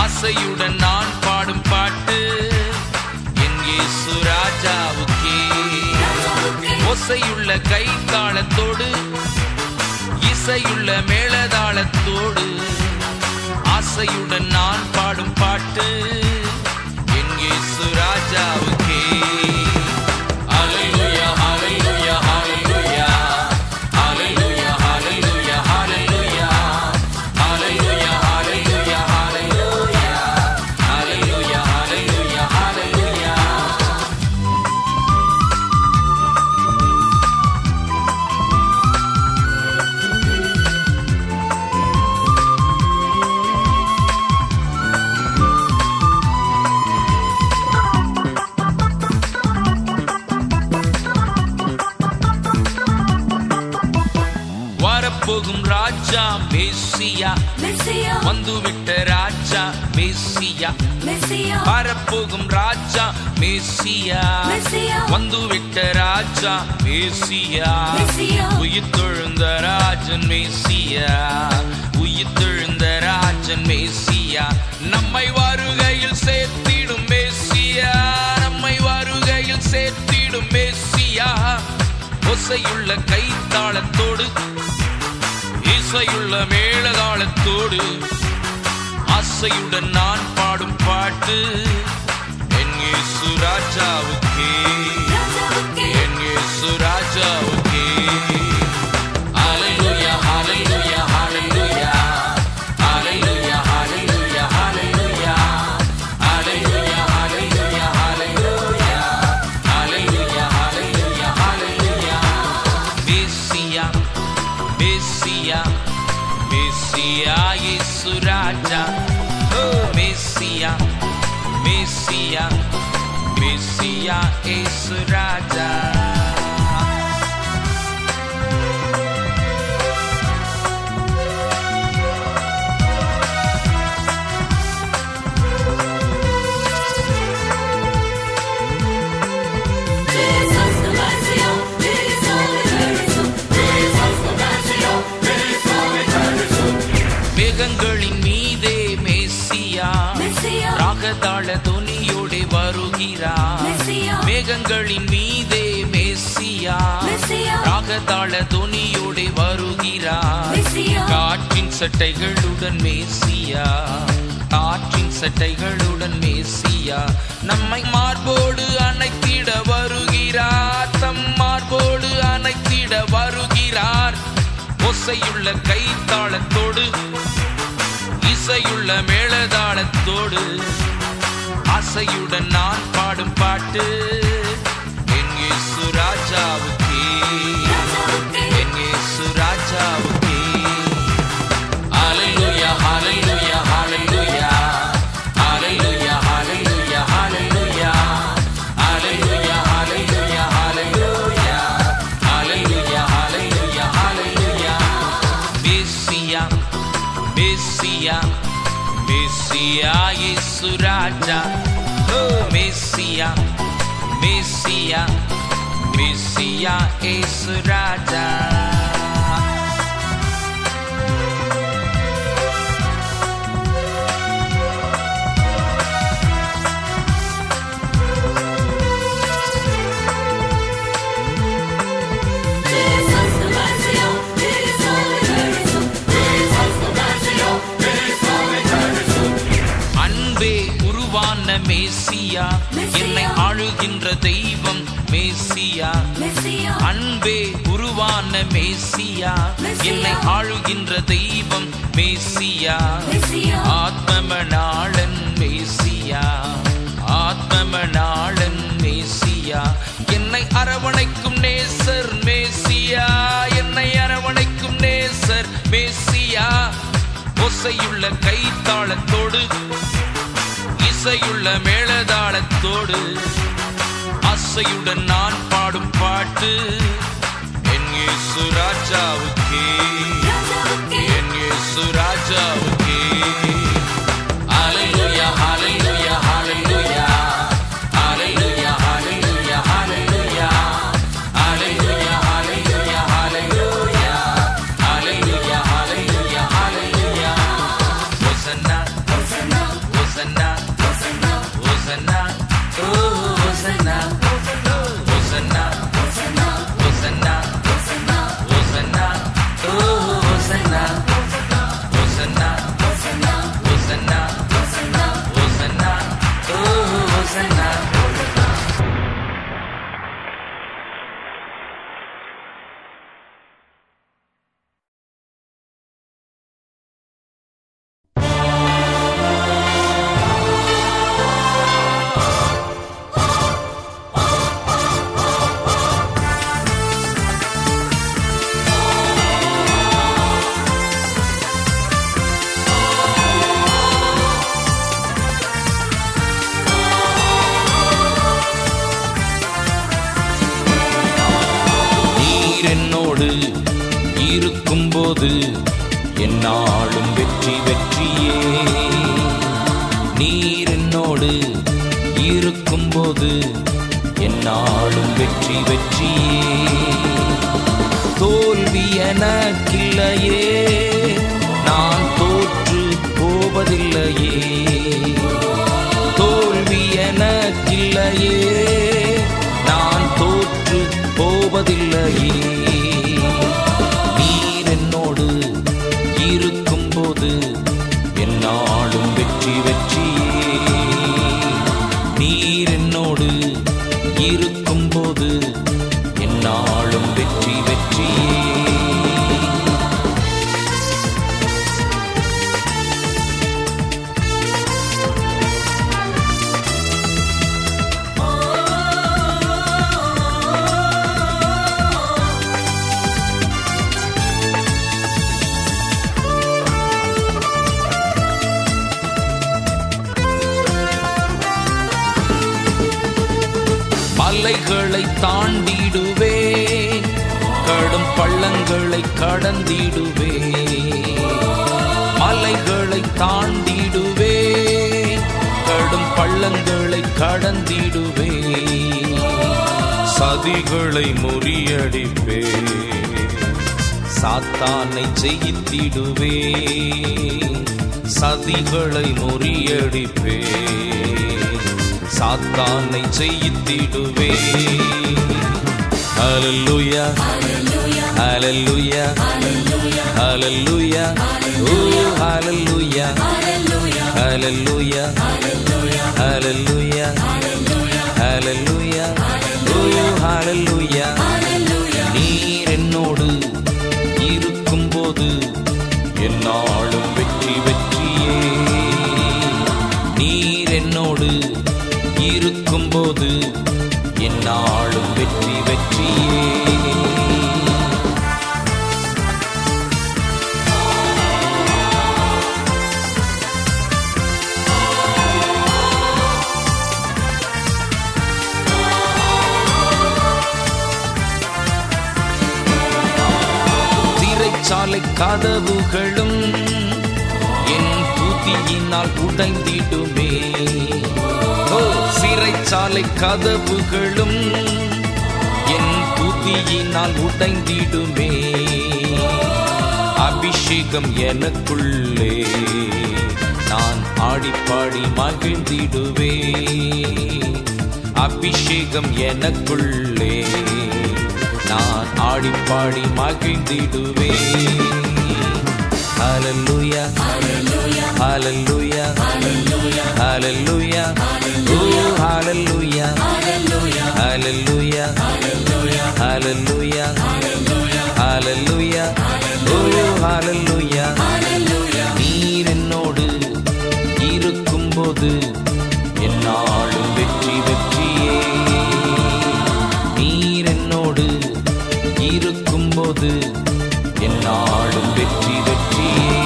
ஆசையுடன் நான் பாடும் பாட்டு என் இயேசு ராஜாவுக்கே. ஒசையுள்ள கைத்தாளத்தோடு, இசையுள்ள மேளதாளத்தோடு, ஆசையுடன் நான் பாடும் பாட்டு என் இயேசு ராஜாவுக்கே. ஹல்லேலூயா, ஹல்லேலூயா, ஹல்லேலூயா, ஹல்லேலூயா, ஹல்லேலூயா, ஹல்லேலூயா, ஹல்லேலூயா, ஹல்லேலூயா, ஹல்லேலூயா, ஹல்லேலூயா, ஹல்லேலூயா, ஹல்லேலூயா. வரப்போகும் ராஜா மெஸ்ஸியா, வந்துவிட்ட ராஜா மெஸ்ஸியா. வரப்போகும் ராஜா மெஸ்ஸியா, வந்துவிட்ட ராஜா மெஸ்ஸியா. உயிர்த்தெழுந்த ராஜன் மெஸ்ஸியா, உயிர்த்தெழுந்த ராஜன் மெஸ்ஸியா. நம்மை வருகையில் சேர்த்திடும் மெஸ்ஸியா, நம்மை வருகையில் சேர்த்திடும் மெஸ்ஸியா. ஒசையுள்ள கைத்தாளத்தோடு, இசையுள்ள மேளதாளத்தோடு, ஆசையுடன் நான் பாடும் பாட்டு என் இயேசு ராஜாவுக்கே, என் இயேசு ராஜாவுக்கே. ஹல்லேலூயா, ஹல்லேலூயா, ஹல்லேலூயா, ஹல்லேலூயா, ஹல்லேலூயா, ஹல்லேலூயா, ஹல்லேலூயா, ஹல்லேலூயா, ஹல்லேலூயா, ஹல்லேலூயா, ஹல்லேலூயா. மெஸ்ஸியா இயேசு ராஜா. ஓ மெஸ்ஸியா மெஸ்ஸியா மெஸ்ஸியா இயேசு ராஜா. மேகங்களின் மீதே மெஸ்ஸியா ராகதாள துணியோடு வருகிறார். மேகங்களின் மீதே மெஸ்ஸியா ராகதாள துணியோடு வருகிறார். காற்றின் சட்டைகளுடன் மெஸ்ஸியா காற்றின் சட்டைகளுடன் மெஸ்ஸியா நம்மை மார்போடு அணைத்திட வருகிறார். தம் மார்போடு அணைத்திட வருகிறார். ஒசையுள்ள கைத்தாளத்தோடு இசையுள்ள மேளதாளத்தோடு ஆசையுடன் நான் பாடும் பாட்டு என் இயேசு ராஜாவுக்கே என் இயேசு ராஜாவுக்கே. ஹல்லேலூயா ஹல்லேலூயா ஹல்லேலூயா ஹல்லேலூயா ஹல்லேலூயா ஹல்லேலூயா ஹல்லேலூயா ஹல்லேலூயா ஹல்லேலூயா ஹல்லேலூயா ஹல்லேலூயா ஹல்லேலூயா. மெஸ்ஸியா மெஸ்ஸியா மெஸ்ஸியா இயேசு ராஜா. ஓ மெஸ்ஸியா மெஸ்ஸியா மெஸ்ஸியா இயேசு ராஜா. மெஸ்ஸியா என்னை ஆளுகின்ற தெய்வம் மெஸ்ஸியா. அன்பே உருவான மெஸ்ஸியா என்னை ஆளுகின்ற தெய்வம் மெஸ்ஸியா. ஆத்மமணாளன் மெஸ்ஸியா ஆத்மமணாளன் மெஸ்ஸியா என்னை அரவணைக்கும் நேசர் மெஸ்ஸியா என்னை அரவணைக்கும் நேசர் மெஸ்ஸியா. ஒசையுள்ள கைத்தாளத்தோடு இசையுள்ள மேளதாளத்தோடு ஆசையுடன் நான் பாடும் பாட்டு என் இயேசு ராஜாவுக்கே என் இயேசு ராஜாவுக்கே. ஹல்லேலூயா ஹல்லேலூயா ஹல்லேலூயா ஹல்லேலூயா ஹல்லேலூயா ஹல்லேலூயா ஹல்லேலூயா ஹல்லேலூயா ஹல்லேலூயா ஹல்லேலூயா ஹல்லேலூயா ஹல்லேலூயா. ஹோசன்னா ஹோசன்னா ஹோசன்னா Hosanna, oh Hosanna, Hosanna, Hosanna, Hosanna, Hosanna, Hosanna, oh Hosanna, Hosanna, Hosanna, Hosanna, Hosanna, Hosanna, oh Hosanna. இருக்கும்போது என்னாலும் வெற்றி வெற்றியே. நீர் என்னோடு இருக்கும்போது என்னாலும் வெற்றி வெற்றியே. தோல்வி எனக்கில்லையே, நான் தோற்று போவதில்லையே. தோல்வி எனக்கில்லையே, நான் தோற்று போவதில்லையே. நீர் என்னோடு இருக்கும்போது என்னாலும் வெற்றி வெற்றியே. நீர் என்னோடு இருக்கும்போது என்னாலும் வெற்றி வெற்றியே. தாண்டிடுவேன், கடும் பள்ளங்களை கடந்திடுவேன். மலைகளை தாண்டிடுவேன், கடும் பள்ளங்களை கடந்திடுவேன். சதிகளை முறியடிப்பேன், சாத்தானை ஜெயித்திடுவேன். சதிகளை முறியடிப்பேன், சாத்தானை ஜெயித்திடுவேன். ஹல்லேலூயா ஹல்லேலூயா ஹல்லேலூயா ஓ ஹல்லேலூயா ஹல்லேலூயா ஹல்லேலூயா ஹல்லேலூயா ஓ ஹல்லேலூயா. நீர் என்னோடு இருக்கும்போது என்னாலும் வெற்றி வெற்றியே. நீர் என்னோடு இருக்கும்போது என்னாலும் வெற்றி வெற்றியே. சிறைச்சாலை கதவுகளும் என் துதியினால் உடைந்திடுமே. சிறைச்சாலை கதவுகளும் என் துதியினால் உடைந்திடுமே. அபிஷேகம் எனக்குள்ளே நான் ஆடிப்பாடி மகிழ்ந்திடுவே. அபிஷேகம் எனக்குள்ளே நான் ஆடிப்பாடி மகிழ்ந்திடுவே. ஹல்லேலூயா ஹல்லேலூயா ஹல்லேலூயா ஓ ஹல்லேலூயா ஹல்லேலூயா ஹல்லேலூயா ஹல்லேலூயா ஓ ஹல்லேலூயா. நீர் என்னோடு இருக்கும்போது என்னாலும் வெற்றி வெற்றியே. நீர் என்னோடு இருக்கும்போது என்னாலும் வெற்றி வெற்றியே.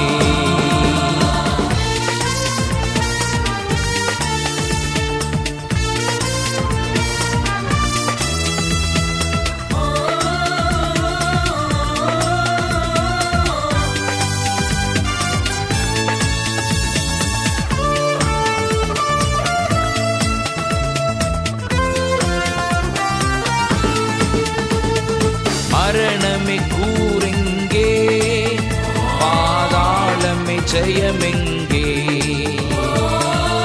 மரணமே கூரெங்கே, பாதாளமே ஜெயமெங்கே.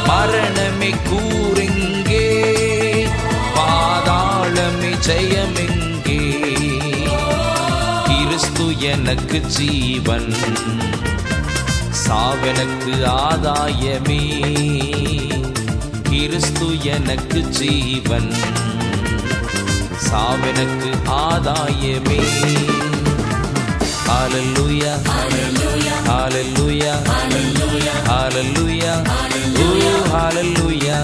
மரணமே கூரெங்கே, பாதாளமே ஜெயமெங்கே. கிறிஸ்து எனக்கு ஜீவன், சாவெனக்கு ஆதாயமே. கிறிஸ்து எனக்கு ஜீவன், சாவெனக்கு ஆதாயமே. ஹல்லேலூயா ஹல்லேலூயா ஹல்லேலூயா ஓ ஹல்லேலூயா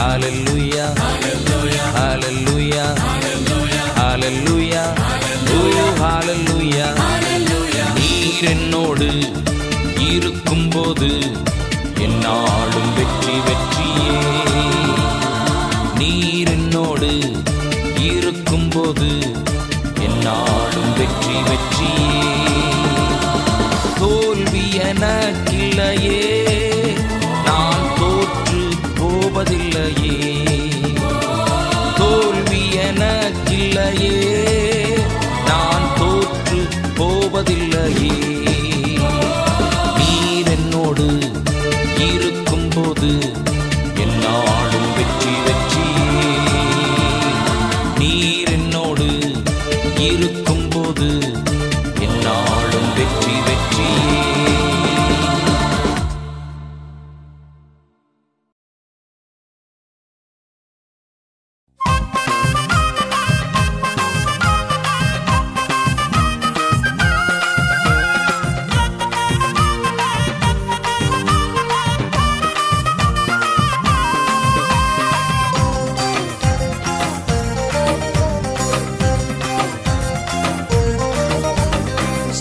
ஹல்லேலூயா ஹல்லேலூயா ஹல்லேலூயா ஓ ஹல்லேலூயா. நீர் என்னோடு இருக்கும்போது என்னாலும் வெற்றி வெற்றியே. நீர் என்னோடு இருக்கும்போது என்னாலும் வெற்றி வெற்றியே. தோல்வி எனக்கில்லையே, நான் தோற்று போவதில்லையே. தோல்வி எனக்கில்லையே, நான் தோற்று போவதில்லையே. நீர் என்னோடு இருக்கும்போது என்னாலும் வெற்றி வெற்றியே. நீர் என்னோடு இருக்கும்போது என்னாலும் வெற்றி வெற்றியே.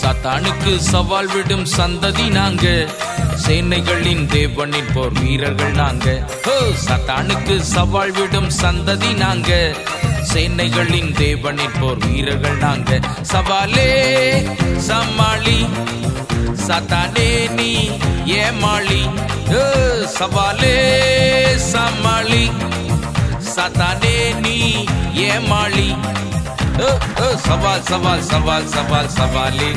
சாத்தானுக்கு சவால் விடும் சந்ததி நாங்க, சேனைகளின் தேவனின் போர் வீரர்கள் நாங்க. சாத்தானுக்கு சவால் விடும் சந்ததி நாங்க, சேனைகளின் தேவனின் போர் வீரர்கள் நாங்க. சவாலே சமாளி சாத்தானே நீ ஏமாளி. சவாலே சமாளி சாத்தானே நீ ஏமாளி. சவால் சவால் சவால் சவால் சவாலே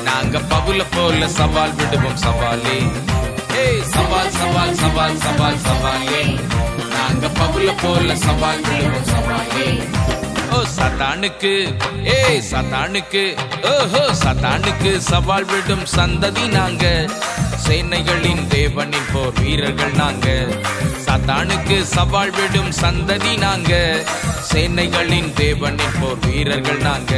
நாங்க பவுல போல சவால் விடுவோம் சவாலே. சவால் சவால் சவால் சவால் சவாலே நாங்க பவுல போல சவால் விடுவோம் சவாலே. சாத்தானுக்கு சாத்தானுக்கு சாத்தானுக்கு சவால் விடும் சந்ததி நாங்க. சேனைகளின் தேவனின் போர் வீரர்கள் நாங்க. சாத்தானுக்கு சவால் விடும் சந்ததி நாங்க. சேனைகளின் தேவனின் போர் வீரர்கள் நாங்க.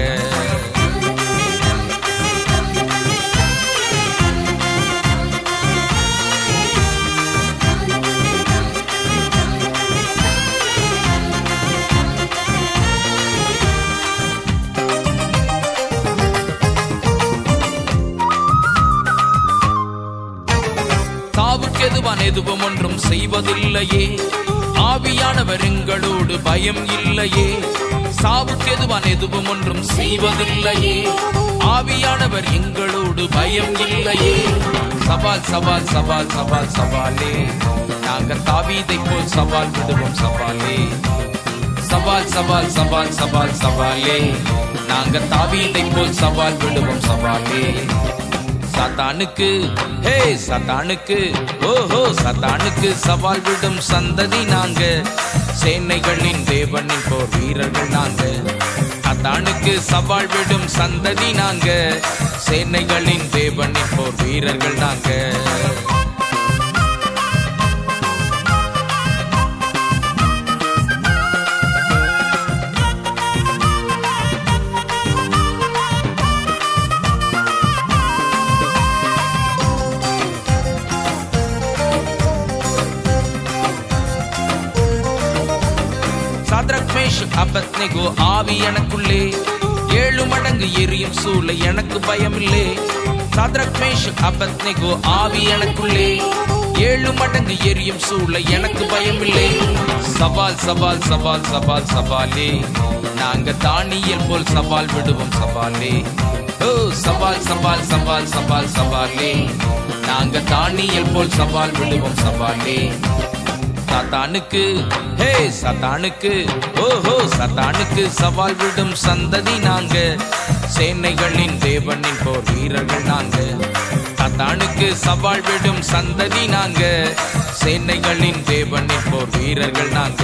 சாவுக்கெதுவான் எதுவும் ஒன்றும் செய்வதில்லையே, ஆவியானவர் எங்களோடு பயம் இல்லையே. சாவுக்கெதுவான் எதுவும் ஒன்றும் செய்வதில்லையே, ஆவியானவர் எங்களோடு பயம் இல்லையே. சவால் சவால் சவால் சவால் சவாலே நாங்கள் தாவீதை போல் சவால் விடுவோம் சவாலே. சவால் சவால் சவால் சவால் சவாலே நாங்கள் தாவீதை போல் சவால் விடுவோம் சவாலே. சாத்தானுக்கு சாத்தானுக்கு சாத்தானுக்கு சவால் விடும் சந்ததி நாங்க. சேனைகளின் தேவனின் போர் வீரர்கள் நாங்க. சாத்தானுக்கு சவால் விடும் சந்ததி நாங்க. சேனைகளின் தேவனின் போர் வீரர்கள் நாங்க. சாத்ராக் மேஷக் அபேத்நேகோ ஆவி எனக்குள்ளே, 7 மடங்கு எரியும் சூளை எனக்கு பயமில்லை. சாத்ராக் மேஷக் அபேத்நேகோ ஆவி எனக்குள்ளே, 7 மடங்கு எரியும் சூளை எனக்கு பயமில்லை. சவால் சவால் சவால் சவால் சவாலே நாங்க தானியேல் போல் சவால் விடுவோம் சவாலே. சவால் சவால் சவால் சவால் சவாலே நாங்க தானியேல் போல் சவால் விடுவோம் சவாலே. சாத்தானுக்கு சாத்தானுக்கு சாத்தானுக்கு சவால் விடும் சந்ததி நாங்க. சேனைகளின் தேவனின் போர் வீரர்கள் நாங்க. சாத்தானுக்கு சவால் விடும் சந்ததி நாங்க. சேனைகளின் தேவனின் போர் வீரர்கள் நாங்க.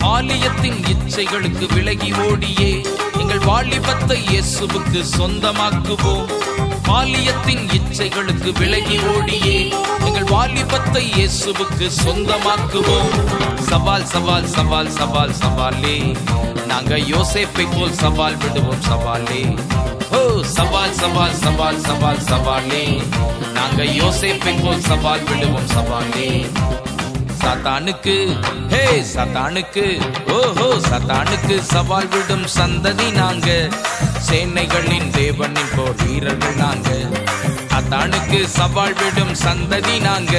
பாலியத்தின் இச்சைகளுக்கு விலகி ஓடியே எங்கள் வாலிபத்தை இயேசுவுக்கு சொந்தமாக்குவோம். பாலியத்தின் இச்சைகளுக்கு விலகி ஓடியே எங்கள் வாலிபத்தை இயேசுவுக்கு சொந்தமாக்குவோம். சவால் சவால் சவால் சவால் சவாலே நாங்க யோசேப்பை போல் சவால் விடுவோம் சவாலே. சவால் சவால் சவால் சவால் சவாலே நாங்க யோசேப்பை போல் சவால் விடுவோம் சவாலே. சாத்தானுக்கு சாத்தானுக்கு சாத்தானுக்கு சவால் விடும் சந்ததி நாங்க. சேனைகளின் தேவனின் போர் வீரர்கள் நாங்க. சாத்தானுக்கு சவால் விடும் சந்ததி நாங்க.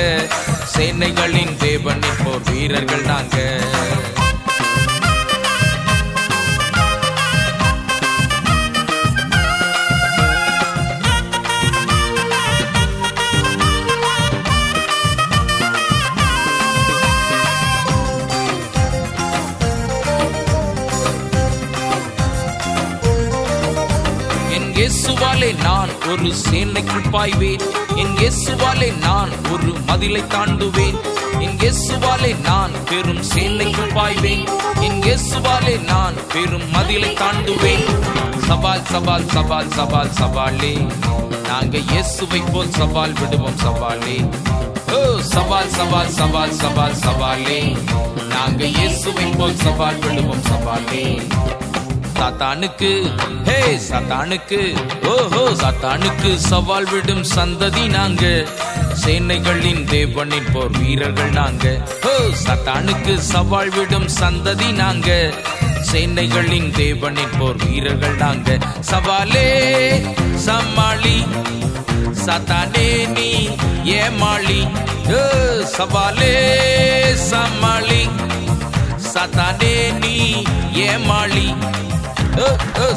சேனைகளின் தேவனின் போர் வீரர்கள் நாங்க. இயேசுவாலே நான் ஒரு சேனைக்குள் பாய்வேன். என் இயேசுவாலே நான் ஒரு மதிலை தாண்டுவேன். என் இயேசுவாலே நான் பெரும் சேனைக்குள் பாய்வேன். என் இயேசுவாலே நான் பெரும் மதிலை தாண்டுவேன். சவால் சவால் சவால் சவால் சவாலே நாங்க இயேசுவை போல் சவால் விடுவோம் சவாலே. சவால் சவால் சவால் சவால் சவாலே நாங்க இயேசுவை போல் சவால் விடுவோம் சவாலே. சாத்தானுக்கு சாத்தானுக்கு சாத்தானுக்கு சவால் விடும் சந்ததி நாங்க. சேனைகளின் தேவனின் போர் வீரர்கள் நாங்க. சத்தானுக்கு சவால் விடும் சந்ததி நாங்க. சேனைகளின் தேவனின் போர் வீரர்கள் நாங்க. சவாலே சமாளி சத்தானே நீ ஏமாளி. சவாலே சமாளி சத்தானே நீ ஏமாளி.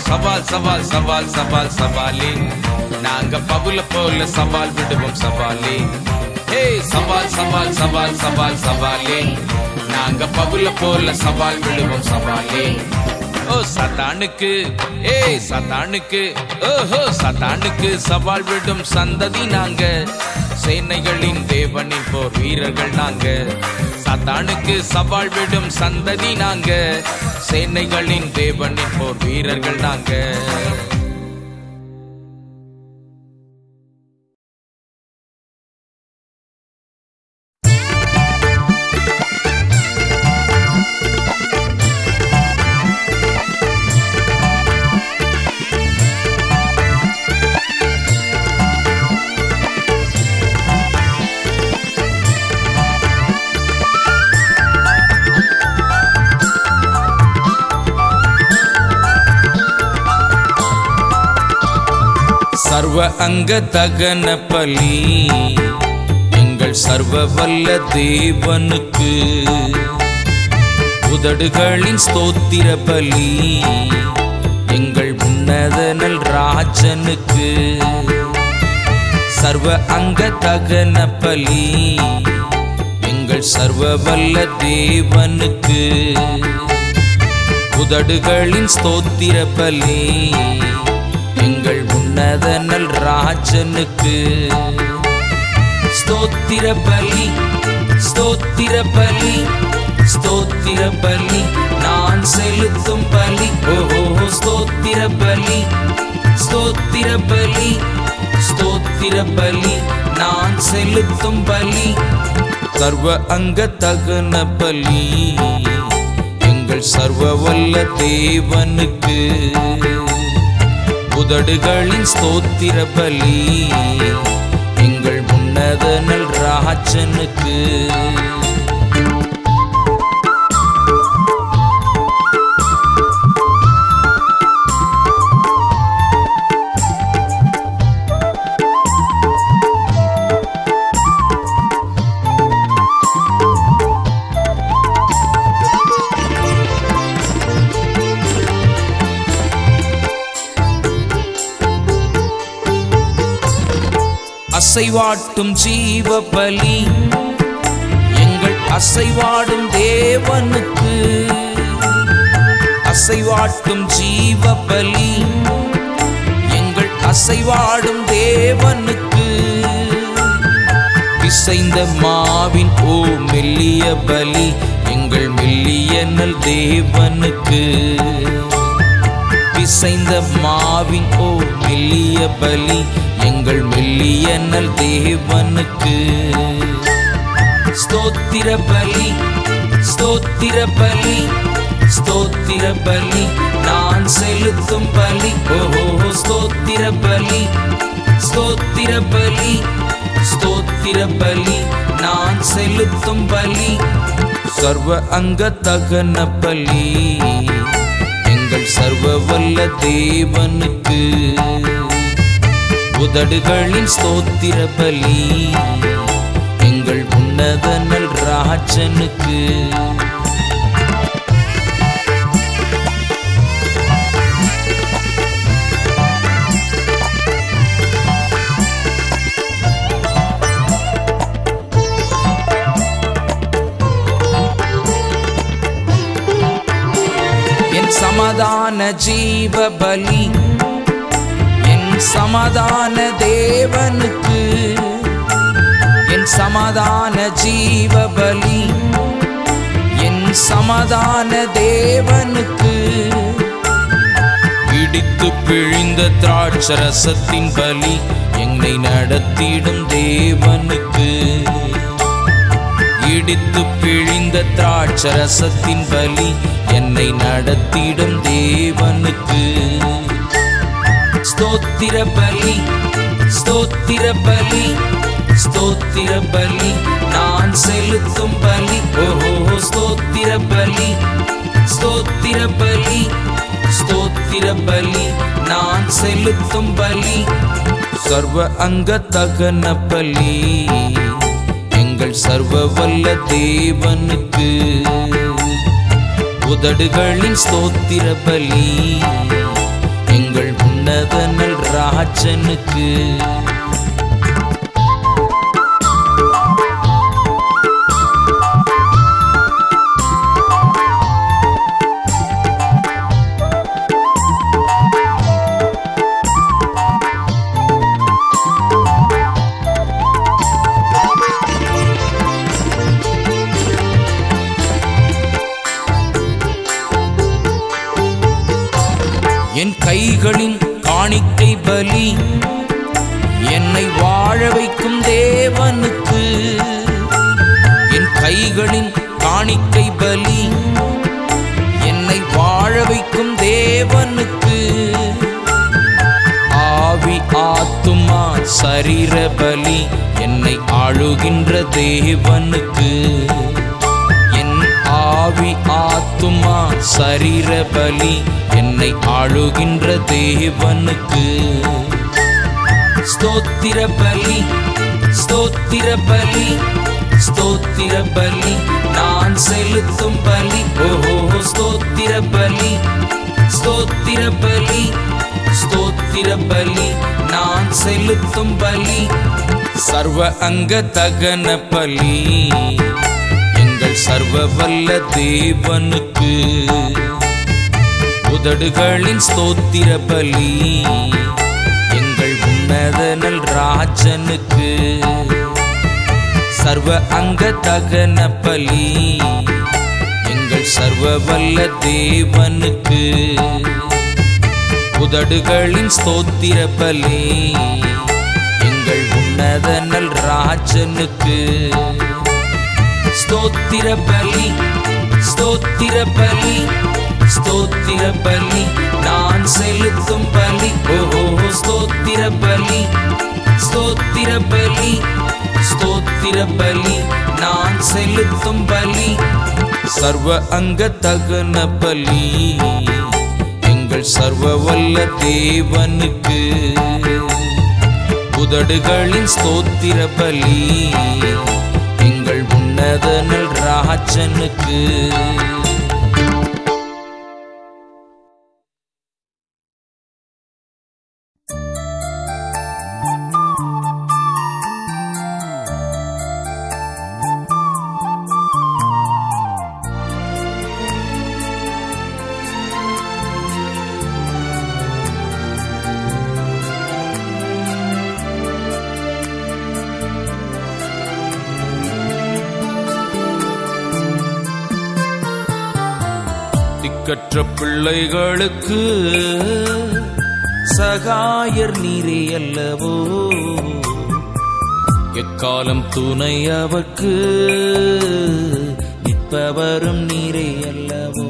சவால் சவால் சவால் சவால் சவாலே நாங்க பவுல போல சவால் விடுவோம் சவாலே. சவால் சவால் சவால் சவால் சவாலே நாங்க பவுல போல சவால் விடுவோம் சவாலே. சத்தானுக்கு சத்தானுக்கு சத்தானுக்கு சவால் விடும் சந்ததி நாங்க. சேனைகளின் தேவனின் போர் வீரர்கள் நாங்க. சத்தானுக்கு சவால் விடும் சந்ததி நாங்க. சேனைகளின் தேவனின் போர் வீரர்கள் நாங்க. சர்வ அங்க தகன பலி எங்கள் சர்வ வல்ல தேவனுக்கு. உதடுகளின் ஸ்தோத்திர பலி எங்கள் உன்னதனல் ராஜனுக்கு. சர்வ அங்க தகன பலி எங்கள் சர்வ வல்ல தேவனுக்கு. உதடுகளின் ஸ்தோத்திர பலி எங்கள் உன்னதனல் ராஜனுக்கு. ஸ்தோத்திர பலி ஸ்தோத்திர பலி ஸ்தோத்திர பலி நான் செலுத்தும் பலி. ஸ்தோத்திர பலி ஸ்தோத்திர பலி ஸ்தோத்திர பலி நான் செலுத்தும் பலி. சர்வ அங்க தகன பலி எங்கள் சர்வ வல்ல தேவனுக்கு. உதடுகளின் ஸ்தோத்திர பலி எங்கள் உன்னதனல் ராஜனுக்கு. அசைவாட்டும் ஜீவ பலி எங்கள் அசைவாடும் தேவனுக்கு. அசைவாட்டும் ஜீவ பலி எங்கள் அசைவாடும் தேவனுக்கு. பிசைந்த மாவின் மெல்லிய பலி எங்கள் மெல்லியனல் தேவனுக்கு. பிசைந்த மாவின் மெல்லிய பலி எங்கள் மெல்லியனல் தேவனுக்கு. ஸ்தோத்திர பலி ஸ்தோத்திர பலி ஸ்தோத்திர பலி நான் செலுத்தும் பலி. ஸ்தோத்திர பலி ஸ்தோத்திர பலி ஸ்தோத்திர பலி நான் செலுத்தும் பலி. சர்வ அங்க தகன பலி எங்கள் சர்வ வல்ல தேவனுக்கு. உதடுகளின் ஸ்தோத்திர பலி எங்கள் உன்னதனல் ராஜனுக்கு. என் சமாதான ஜீவ பலி என் சமாதான தேவனுக்கு. என் சமாதான ஜீவ பலி என் சமாதான தேவனுக்கு. இடித்து பிழிந்த திராட்சரசத்தின் பலி என்னை நடத்திடும் தேவனுக்கு. இடித்து பிழிந்த திராட்சரசத்தின் பலி என்னை நடத்திடும் தேவனுக்கு. ஸ்தோத்திர பலி ஸ்தோத்திர பலி ஸ்தோத்திர பலி நான் செலுத்தும் பலி. ஓஹோ ஸ்தோத்திர பலி, ஸ்தோத்திர பலி, ஸ்தோத்திர பலி நான் செலுத்தும் பலி. சர்வ அங்க தகன பலி எங்கள் சர்வ வல்ல தேவனுக்கு. உதடுகளின் ஸ்தோத்திர பலி எங்கள் உன்னதனல் ராஜனுக்கு. என் கைகளின் காணிக்கை பலி என்னை வாழ வைக்கும் தேவனுக்கு. என் கைகளின் காணிக்கை பலி என்னை வாழ வைக்கும் தேவனுக்கு. ஆவி ஆத்துமா சரீர பலி என்னை ஆளுகின்ற தேவனுக்கு. என் ஆவி ஆத்துமா சரீர பலி என்னை ஆளுகின்ற தேவனுக்கு. ஸ்தோத்திர பலி, ஸ்தோத்திர பலி, ஸ்தோத்திர பலி நான் செலுத்தும் பலி. ஓஹோ ஸ்தோத்திர பலி, ஸ்தோத்திர பலி, ஸ்தோத்திர பலி நான் செலுத்தும் பலி. சர்வ அங்க தகன பலி எங்கள் சர்வ வல்ல தேவனுக்கு. உதடுகளின் ஸ்தோத்திர பலி எங்கள் உன்னதனல் ராஜனுக்கு. சர்வ அங்க தகன பலி எங்கள் சர்வ வல்ல தேவனுக்கு. உதடுகளின் ஸ்தோத்திர பலி எங்கள் உன்னதனல் ராஜனுக்கு. ஸ்தோத்திர பலி, ஸ்தோத்திர பலி, ஸ்தோத்திர பலி நான் செலுத்தும் பலி. ஓஹோ ஸ்தோத்திர பலி, ஸ்தோத்திர பலி, ஸ்தோத்திர பலி நான் செலுத்தும் பலி. சர்வ அங்க தகன பலி எங்கள் சர்வ வல்ல தேவனுக்கு. உதடுகளின் ஸ்தோத்திர பலி எங்கள் உன்னதனல் ராஜனுக்கு. திக்கற்ற பிள்ளைகளுக்கு சகாயர் நீரே அல்லவோ. எக்காலம் துணை அவர்க்கு நிற்பவரும் நீரே அல்லவோ.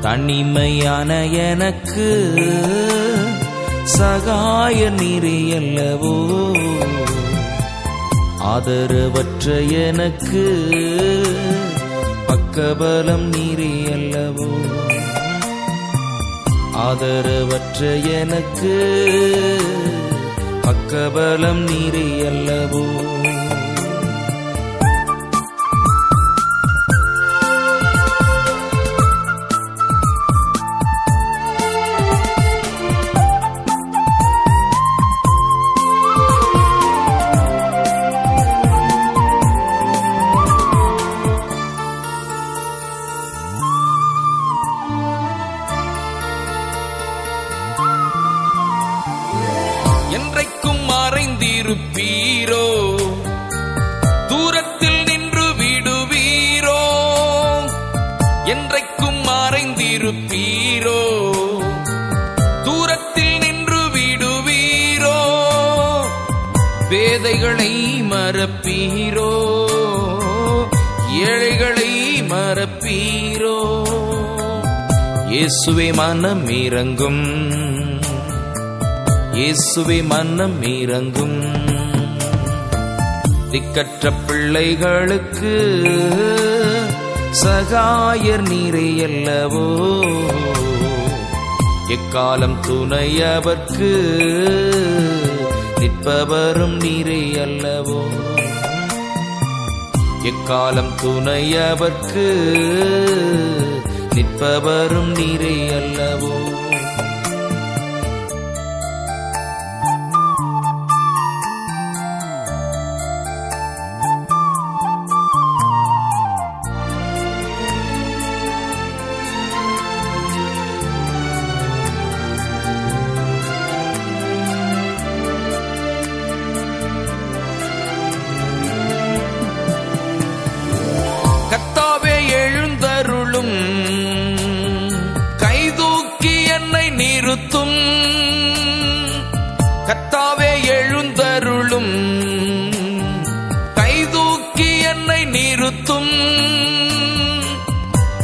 தனிமையான எனக்கு சகாயர் நீரே அல்லவோ. ஆதரவற்ற எனக்கு பக்கபலம் நீரே அல்லவோ. ஆதரவற்ற எனக்கு பக்கபலம் நீரே அல்லவோ. என்றைக்கும் மறைந்திருப்பீரோ, தூரத்தில் நின்று விடுவீரோ. என்றைக்கும் மறைந்திருப்பீரோ, தூரத்தில் நின்று விடுவீரோ. பேதைகளை மறப்பீரோ, ஏழைகளை மறப்பீரோ. இயேசுவே மனம் இறங்கும், இயேசுவே மனம் இறங்கும். திக்கற்ற பிள்ளைகளுக்கு சகாயர் நீரே அல்லவோ. எக்காலம் துணையவர்க்கு நிற்பவரும் நீரே அல்லவோ. எக்காலம் துணையவர்க்கு நிற்பவரும் நீரே அல்லவோ. கர்த்தாவே எழுந்தருளும், கைதூக்கி என்னை நிறுத்தும். கர்த்தாவே எழுந்தருளும், கைதூக்கி என்னை நிறுத்தும்.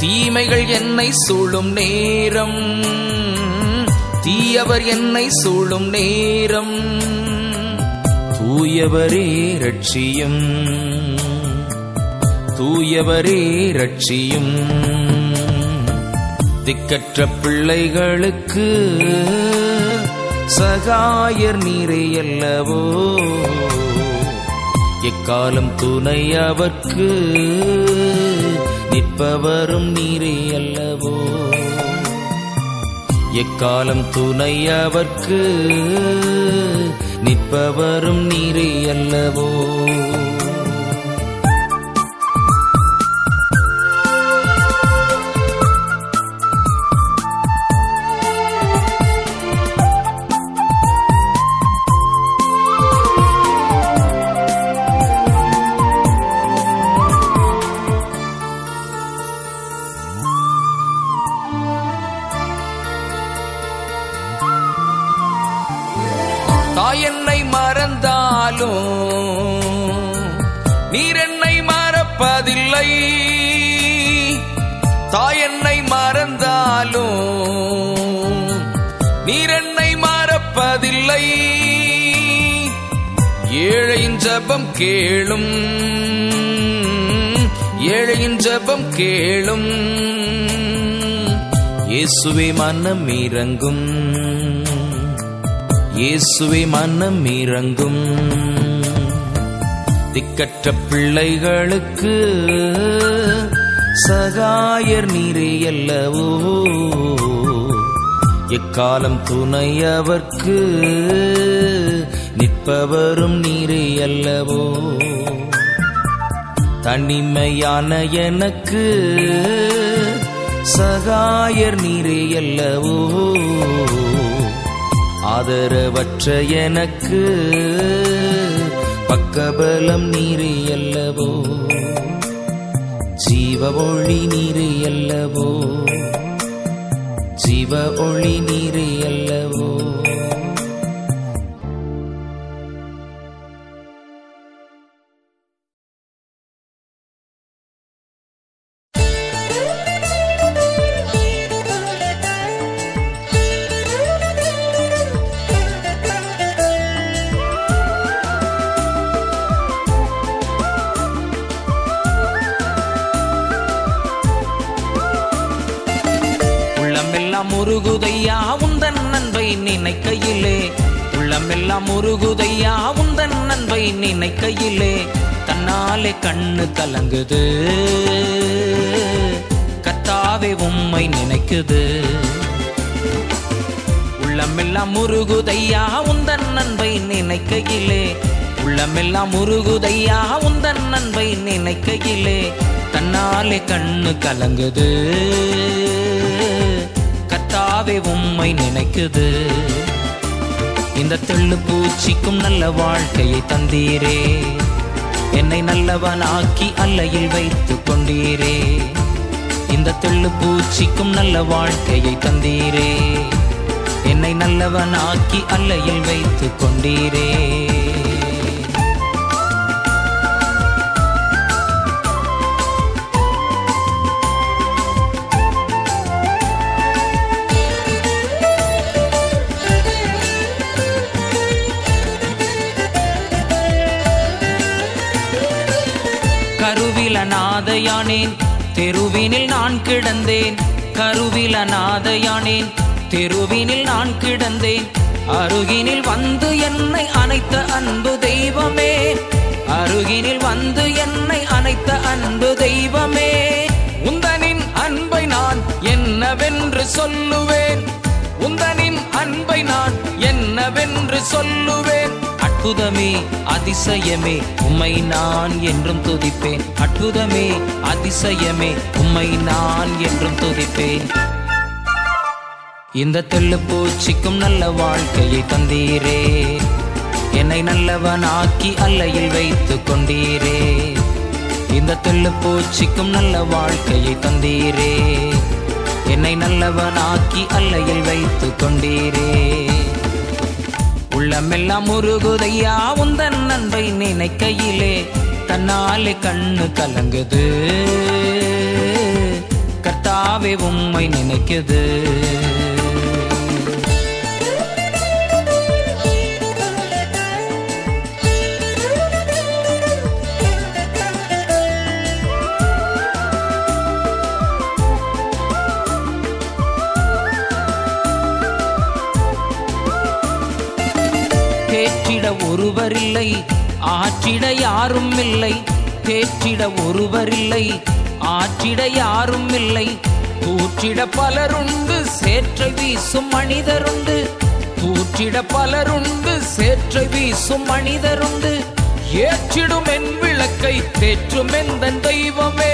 தீமைகள் என்னை சூழும் நேரம், தீயவர் என்னை சூழும் நேரம். தூயவரே ரட்சியும், தூயவரே ரட்சியும். திக்கற்ற பிள்ளைகளுக்கு சகாயர் நீரே அல்லவோ. எக்காலம் துணையவர்க்கு நிற்பவரும் நீரே அல்லவோ. எக்காலம் துணையவர்க்கு நிற்பவரும் நீரே அல்லவோ. தாய் என்னை மறந்தாலும் நீர் என்னை மறப்பதில்லை. தாய் என்னை மறந்தாலும் நீர் என்னை மறப்பதில்லை. ஏழையின் ஜெபம் கேளும், ஏழையின் ஜெபம் கேளும். இயேசுவே மனம் இறங்கும், இயேசுவே மனம் இறங்கும். திக்கற்ற பிள்ளைகளுக்கு சகாயர் நீரே அல்லவோ. எக்காலம் துணையவர்க்கு நிற்பவரும் நீரே அல்லவோ. தனிமையான எனக்கு சகாயர் நீரே அல்லவோ. ஆதரவற்ற எனக்கு பக்கபலம் நீரே அல்லவோ. ஜீவ ஒளி நீரே அல்லவோ, ஜீவ ஒளி நீரே அல்லவோ. முருகுதையா உந்தன் அன்பை நினைக்கையிலே, உள்ளமெல்லாம் முருகுதையா உந்தன் அன்பை நினைக்கையிலே. தன்னாலே கண்ணு கலங்குது, கர்த்தாவே உம்மை நினைக்குது. உள்ளமெல்லாம் முருகுதையா உந்தன் அன்பை நினைக்கையிலே, உள்ளமெல்லாம் முருகுதையா உந்தன் அன்பை நினைக்கையிலே. தன்னாலே கண்ணு கலங்குது, கர்த்தாவே உம்மை நினைக்குது. இந்த தெள்ளு பூச்சிக்கும் நல்ல வாழ்க்கையை தந்தீரே, என்னை நல்லவனாக்கி அல்லையில் வைத்துக் கொண்டீரே. இந்த தெள்ளு பூச்சிக்கும் நல்ல வாழ்க்கையை தந்தீரே, என்னை நல்லவனாக்கி அல்லையில் வைத்துக் கொண்டீரே. அநாதையானேன், தெருவினில் நான் கிடந்தேன். கருவில் அநாதையானேன், தெருவினில் நான் கிடந்தேன். அருகினில் வந்து என்னை அணைத்த அன்பு தெய்வமே, அருகினில் வந்து என்னை அணைத்த அன்பு தெய்வமே. உந்தனின் அன்பை நான் என்னவென்று சொல்லுவேன், உந்தனின் அன்பை நான் என்னவென்று சொல்லுவேன். அற்புதமே அதிசயமே உம்மை நான் என்றும் துதிப்பேன். அற்புதமே அதிசயமே உம்மை நான் என்றும் துதிப்பேன். இந்த தெள்ளுப்பூச்சிக்கும் நல்ல வாழ்க்கையை தந்தீரே, என்னை நல்லவனாக்கி அல்லையில் வைத்து கொண்டீரே. இந்த தெள்ளுப்பூச்சிக்கும் நல்ல வாழ்க்கையை தந்தீரே, என்னை நல்லவனாக்கி அல்லையில் வைத்து கொண்டீரே. உள்ளமெல்லாம் உருகுதையா உந்தன் அன்பை நினைக்கையிலே, தன்னாலே கண்ணு கலங்குது கர்த்தாவே உம்மை நினைக்குது. தேற்றிட ஒருவரில்லை, ஆற்றிட யாரும் இல்லை. தேற்றிட ஒருவரில்லை, ஆற்றிட யாரும் இல்லை. தூற்றிட பலருண்டு, சேற்றை வீசும் மனிதருண்டு. தூற்றிட பலருண்டு, சேற்றை வீசும் மனிதருண்டு. ஏற்றிடும் என் விளக்கை தேற்றும் எந்தன் தெய்வமே,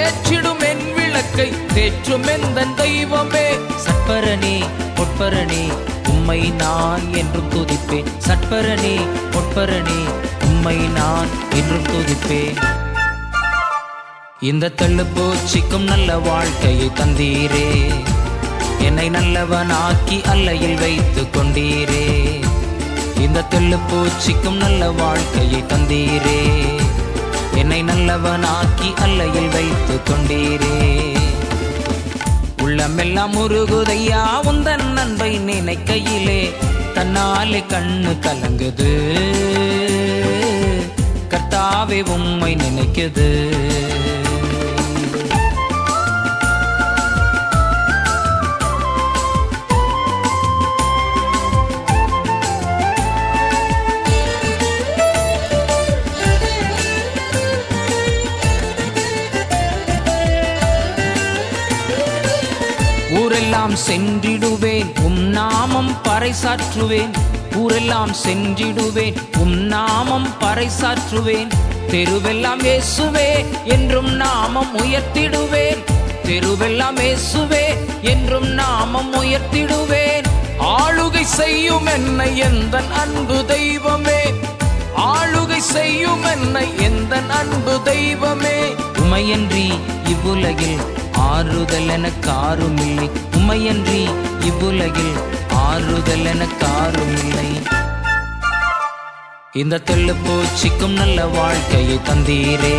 ஏற்றிடும் என் விளக்கை தேற்றும் எந்தன் தெய்வமே. சட்பரனே பொற்பரனே உம்மை நான் என்றும் துதிப்பேன். சட்பரனே பொற்பரனே உம்மை நான் என்றும் துதிப்பேன். இந்த தெள்ளுப்பூச்சிக்கும் நல்ல வாழ்க்கையை தந்தீரே, என்னை நல்லவனாக்கி அல்லையில் வைத்து கொண்டீரே. இந்த தெள்ளுப்பூச்சிக்கும் நல்ல வாழ்க்கையை தந்தீரே, என்னை நல்லவனாக்கி அல்லையில் வைத்து கொண்டீரே. உள்ளமெல்லாம் முருகுதையா உந்தன் அன்பை நினைக்கையிலே, தன்னாலே கண்ணு கலங்குது கர்த்தாவே உம்மை நினைக்குது. ஊரெல்லாம் சென்றிடுவேன் உம் நாமம் பறைசாற்றுவேன். ஊரெல்லாம் சென்றிடுவேன் உம் நாமம் பறைசாற்றுவேன். தெருவெல்லாம் இயேசுவே என்றும் நாமம் உயர்த்திடுவேன். தெருவெல்லாம் இயேசுவே என்றும் நாமம் உயர்த்திடுவேன். ஆளுகை செய்யும் என்னை எந்தன் அன்பு தெய்வமே, ஆளுகை செய்யும் என்னை எந்தன் அன்பு தெய்வமே. உமையன்றி இவ்வுலகில் ஆறுதல் எனக்கு ஆறுமில்லை, உமையன்றி இவ்வுலகில் ஆறுதல் எனக்கு ஆறுமில்லை. இந்த தெள்ளுப்பூச்சிக்கும் நல்ல வாழ்க்கையை தந்தீரே,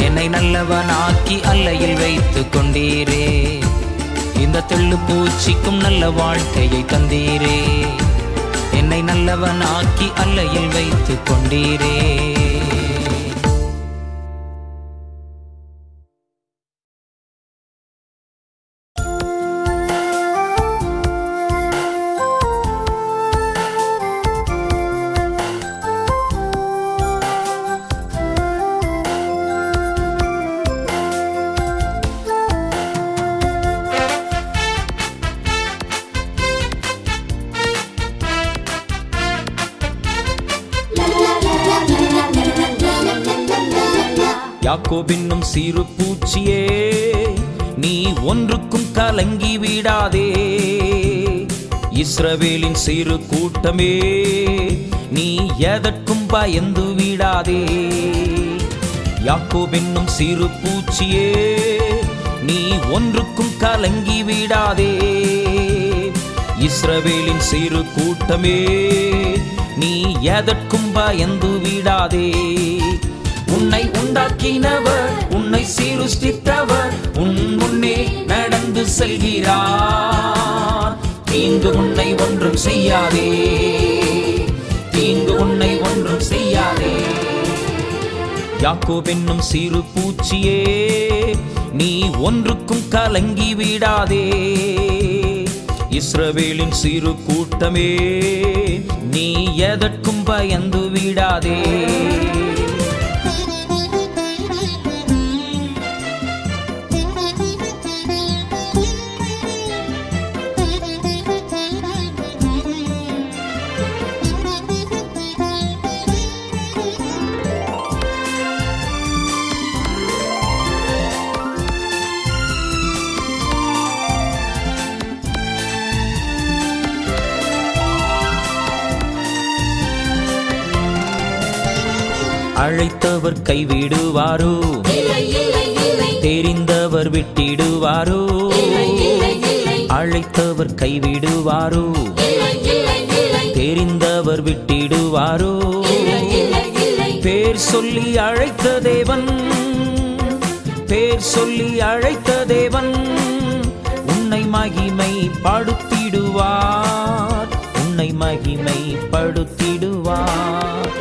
என்னை நல்லவனாக்கி அல்லையில் வைத்து கொண்டீரே. இந்த தெள்ளுப்பூச்சிக்கும் நல்ல வாழ்க்கையை தந்தீரே, என்னை நல்லவனாக்கி அல்லையில் வைத்து கொண்டீரே. யாக்கோபின்னும் சிறு பூச்சியே, நீ ஒன்றுக்கும் கலங்கி விடாதே. இஸ்ரவேலின் சிறு கூட்டமே, நீ எதற்கும் பயந்து விடாதே. யாக்கோபின்னும் சிறு பூச்சியே, நீ ஒன்றுக்கும் கலங்கி விடாதே. இஸ்ரவேலின் சிறு கூட்டமே, நீ எதற்கும் பயந்து விடாதே. உன்னை உண்டாக்கினவர், உன்னை சீருஷ்டித்தவர் உன் முன்னே நடந்து செல்கிறார். தீங்கு உன்னை ஒன்றும் செய்யாதே, தீங்கு உன்னை ஒன்றும் செய்யாதே. யாக்கோபென்னும் சிறு பூச்சியே, நீ ஒன்றுக்கும் கலங்கி விடாதே. இஸ்ரவேலின் சிறு கூட்டமே, நீ எதற்கும் பயந்து விடாதே. அழைத்தவர் கைவிடுவாரோ? தெரிந்தவர் விட்டிடுவாரோ? அழைத்தவர் கைவிடுவாரோ? தெரிந்தவர் விட்டிடுவாரோ? பேர் சொல்லி அழைத்த தேவன், பேர் சொல்லி அழைத்த தேவன் உன்னை மகிமை படுத்திடுவார், உன்னை மகிமை படுத்திடுவார்.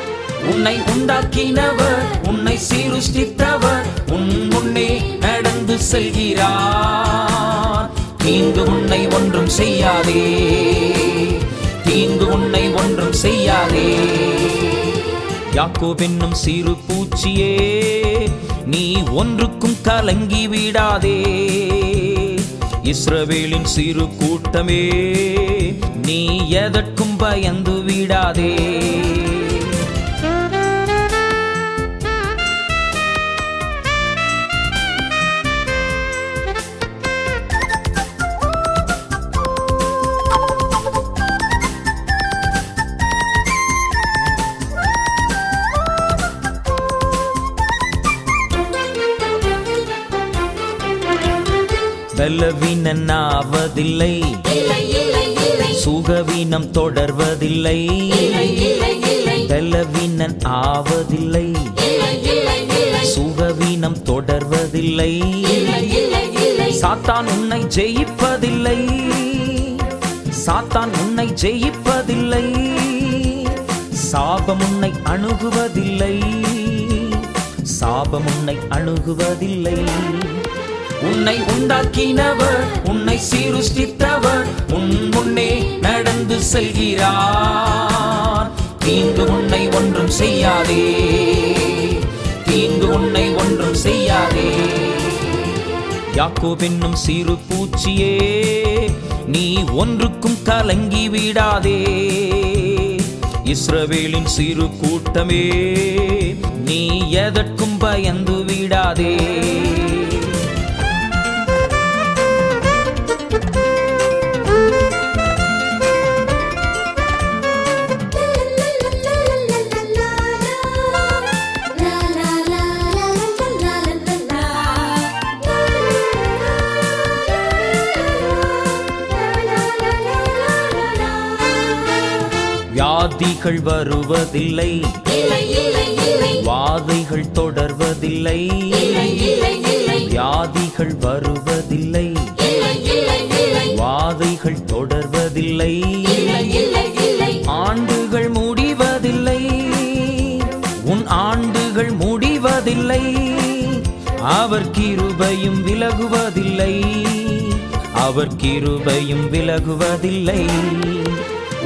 உன்னை உண்டாக்கினவர், உன்னை சீருஷ்டித்தவர் உன் முன்னே நடந்து செல்கிறார். தீங்கு உன்னை ஒன்றும் செய்யாதே, தீங்கு உன்னை ஒன்றும் செய்யாதே. யாக்கோபென்னும் சிறு பூச்சியே, நீ ஒன்றுக்கும் கலங்கி விடாதே. இஸ்ரவேலின் சிறு கூட்டமே, நீ எதற்கும் பயந்து விடாதே. பலவீனன் ஆவதில்லை, சுகவீனம் தொடர்வதில்லை. பலவீனன் ஆவதில்லை, சுகவீனம் தொடர்வதில்லை. சாத்தான் உன்னை ஜெயிப்பதில்லை, சாத்தான் உன்னை ஜெயிப்பதில்லை. சாபம் உன்னை அணுகுவதில்லை, சாபம் உன்னை அணுகுவதில்லை. உன்னை உண்டாக்கினவர், உன்னை சீருஷ்டித்தவர் உன் முன்னே நடந்து செல்கிறார். தீங்கு உன்னை ஒன்றும் செய்யாதே, தீங்கு உன்னை ஒன்றும் செய்யாதே. யாக்கோபென்னும் சிறு பூச்சியே, நீ ஒன்றுக்கும் கலங்கி விடாதே. இஸ்ரவேலின் சிறு கூட்டமே, நீ எதற்கும் பயந்து விடாதே. வியாதிகள் வருவதில்லை, வாதைகள் தொடர்வதில்லை. வியாதிகள் வருவதில்லை, வாதைகள் தொடர்வதில்லை. ஆண்டுகள் முடிவதில்லை, உன் ஆண்டுகள் முடிவதில்லை. அவர் கிருபையும் விலகுவதில்லை, அவர் கிருபையும் விலகுவதில்லை.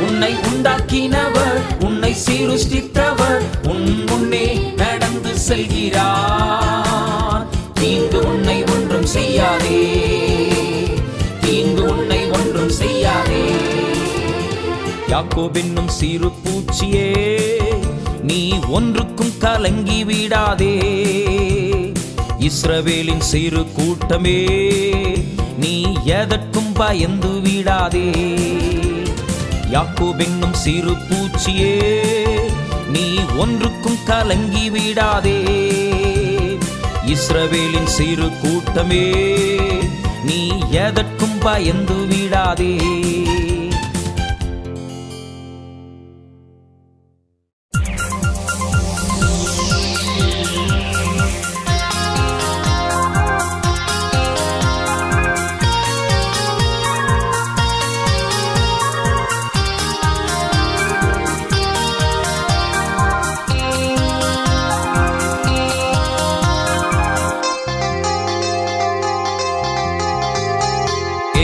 உன்னை உண்டாக்கினவர், உன்னை சீருஷ்டித்தவர் உன் முன்னே நடந்து செல்கிறார். தீங்கு உன்னை ஒன்றும் செய்யாதே, தீங்கு உன்னை ஒன்றும் செய்யாதே. யாக்கோபென்னும் சிறு பூச்சியே, நீ ஒன்றுக்கும் கலங்கி விடாதே. இஸ்ரவேலின் சிறு கூட்டமே, நீ எதற்கும் பயந்து விடாதே. யாக்கோபென்னும் சிறு பூச்சியே, நீ ஒன்றுக்கும் கலங்கி விடாதே. இஸ்ரவேலின் சிறு கூட்டமே, நீ எதற்கும் பயந்து விடாதே.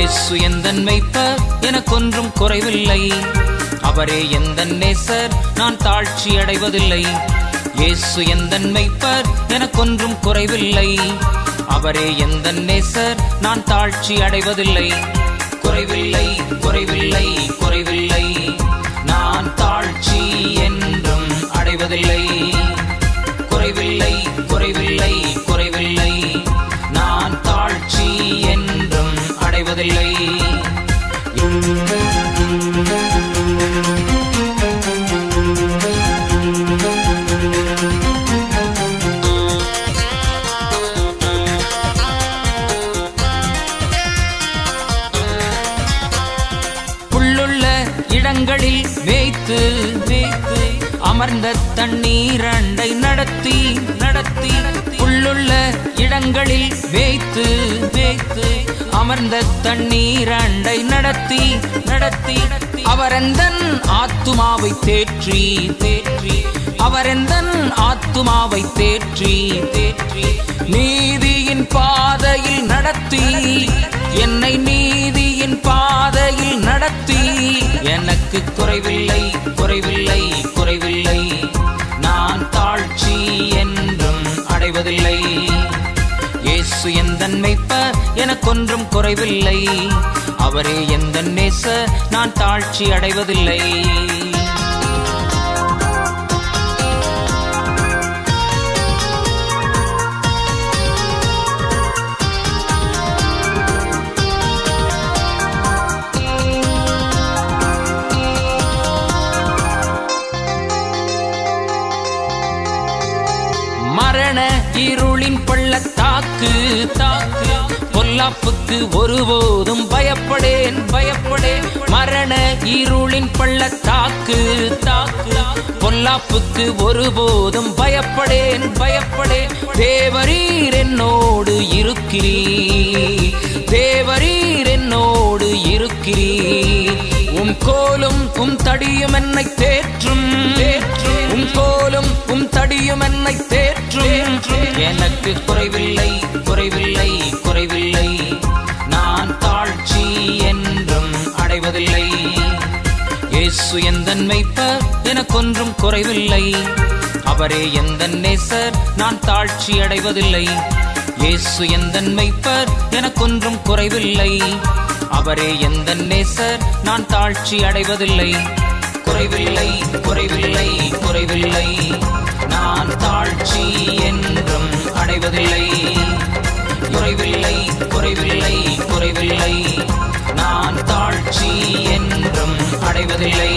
இயேசு எந்தன் மேய்ப்பர், எனக்கொன்றும் குறைவில்லை. அவரே எந்தன் நேசர், நான் தாழ்ச்சி அடைவதில்லை. இயேசு எந்தன் மேய்ப்பர், எனக்கொன்றும் குறைவில்லை. அவரே எந்தன் நேசர், நான் தாழ்ச்சி அடைவதில்லை. குறைவில்லை, குறைவில்லை, குறைவில்லை, நான் தாழ்ச்சி என்றும் அடைவதில்லை. குறைவில்லை, குறைவில்லை, குறைவில்லை, நான் தாழ்ச்சி என்றும் அடைவதில்லை. இடங்களில் மேய்த்து மேய்த்து அமர்ந்த தண்ணீர் அண்டை நடத்தி நடத்தி புல்லுள்ள இடங்களில் மேய்த்து மேய்த்து அமர்ந்த தண்ணீர் அண்டை நடத்தி நடத்தி அவரெந்தன் ஆத்துமாவை தேற்றி தேற்றி அவரெந்தன் ஆத்துமாவை தேற்றி தேற்றி நீதியின் பாதையில் நடத்தி என்னை நீதியின் பாதையில் நடத்தி எனக்கு குறைவில்லை, குறைவில்லை, குறைவில்லை, நான் தாழ்ச்சி என்றும் அடைவதில்லை. இயேசு எந்தன் மேய்ப்பர், எனக்கொன்றும் குறைவில்லை. அவரே எந்தன் நேசர், நான் தாழ்ச்சி அடைவதில்லை. மரண இருளின் பள்ளத்தாக்கு தாக்கு பொல்லாப்புக்கு ஒருபோதும் பயப்படேன் பயப்படேன். மரண இருளின் பள்ளத்தாக்கு தாக்கு பொல்லாப்புக்கு ஒருபோதும் பயப்படேன் பயப்படேன். தேவரீர் என்னோடு இருக்கிறீர், தேவரீர் என்னோடு இருக்கிறீர். உம் கோலும் உம் தடியும் என்னை தேற்றும் தேற்றும். உம் கோலும் உம் தடியும் என்னை தேற்றும். எனக்கு குறைவில்லை, குறைவில்லை, குறைவில்லை, நான் தாழ்ச்சி என்றும் அடைவதில்லை. இயேசு எந்தன் மேய்ப்பர், எனக்கொன்றும் குறைவில்லை. அவரே எந்தன் நேசர், நான் தாழ்ச்சி அடைவதில்லை. இயேசு எந்தன் மேய்ப்பர், எனக்கொன்றும் குறைவில்லை. அவரே எந்தன் நேசர், நான் தாழ்ச்சி அடைவதில்லை. குறைவில்லை, குறைவில்லை, குறைவில்லை, நான் தாழ்ச்சி என்றும் அடைவதில்லை. குறைவில்லை, குறைவில்லை, குறைவில்லை, நான் தாழ்ச்சி என்றும் அடைவதில்லை.